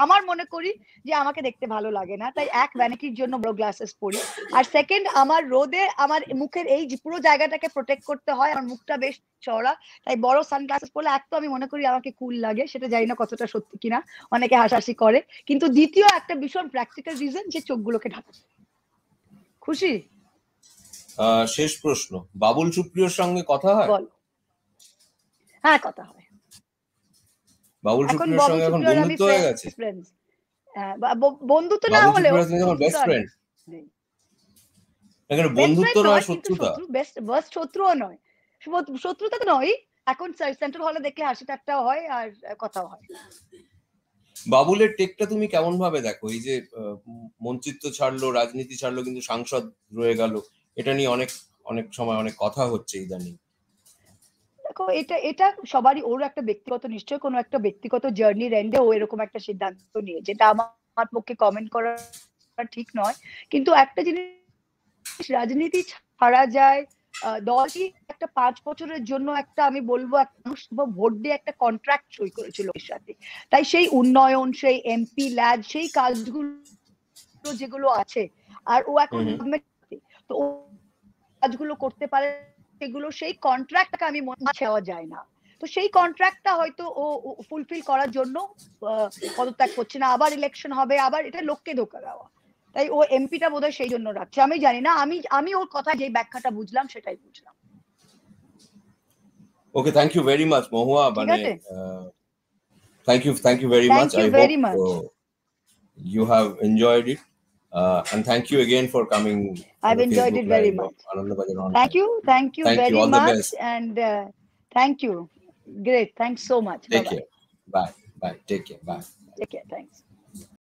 Speaker 2: আমার মনে করি যে আমাকে দেখতে ভালো লাগে না, তাই ভ্যানিটির জন্য বড় গ্লাসেস পরি। আর সেকেন্ড, আমার রোদে আমার মুখের এই পুরো জায়গাটাকে প্রোটেক্ট করতে হয়, আমার মুখটা বেশ চওড়া, তাই বড় সানগ্লাসেস পরলে তো আমি মনে করি আমাকে কুল লাগে, সেটা জানি না কতটা সত্যি কিনা, অনেকে হাসাহাসি করে। কিন্তু দ্বিতীয় একটা ভীষণ প্র্যাকটিক্যাল রিজন, যে চোখগুলোকে ঢাকা। খুশি?
Speaker 1: শেষ প্রশ্ন, বাবুল সুপ্রিয়র সঙ্গে কথা হয়?
Speaker 2: বল। হ্যাঁ, কথা হয়।
Speaker 1: বাবুল সুপ্রিয়র সঙ্গে এখন বন্ধুত্ব হয়ে গেছে?
Speaker 2: বন্ধুত্ব না হলেও
Speaker 1: বেস্ট ফ্রেন্ড। এখানে বন্ধুত্ব নয়, শত্রুতা।
Speaker 2: বেস্ট শত্রুও নয়, শত্রুতা তো নয়। এখন সেন্ট্রাল হলে দেখলে হাসি ঠাট্টাও হয় আর কথাও হয়।
Speaker 1: বাবুলের টেকটা তুমি কেমন ভাবে দেখো? এই যে মন্ত্রিত্ব ছাড়লো, রাজনীতি ছাড়লো, কিন্তু সাংসদ রয়ে গেল, এটা নিয়ে অনেক সময় অনেক কথা হচ্ছে ইদানিং।
Speaker 2: দেখো, এটা সবারই, ওর একটা ব্যক্তিগত, নিশ্চয়ই কোনো একটা ব্যক্তিগত জার্নির এন্ডে ও এরকম একটা সিদ্ধান্ত নিয়ে, যেটা আমার পক্ষে কমেন্ট করা ঠিক নয়। কিন্তু একটা জিনিস, রাজনীতি ছাড়া যায়, দলই একটা 5 বছরের জন্য একটা, আমি বলবো, ভোট দিয়ে একটা কন্ট্রাক্ট সই করেছিল এর সাথে। তাই সেই উন্নয়ন, সেই এমপি ল্যাড, সেই কাজগুলো যেগুলো আছে, আর ও এখন তো কাজগুলো করতে পারে, সেগুলো সেই কন্ট্রাক্টটাকে আমি মনে চাওয়া যায় না। তো সেই কন্ট্রাক্টটা হয়তো ও ফুলফিল করার জন্য পদত্যাগ করছে না। আবার ইলেকশন হবে, আবার এটা লোককে ধোকা দেওয়া। তাই ও এমপিটা বোধহয় সেই জন্য রাখছে, আমি জানি না। আমি ওর কথা যে ব্যাখ্যাটা বুঝলাম সেটাই বুঝলাম।
Speaker 1: ওকে, থ্যাংক ইউ ভেরি মাচ মহুয়া। মানে thank you very much. I hope you have enjoyed it, and thank you again for coming.
Speaker 2: I've enjoyed it very much. Thank you very much, and thank you. Great, thanks so much.
Speaker 1: Take care. Bye. Take care. Bye.
Speaker 2: Take care. Thanks.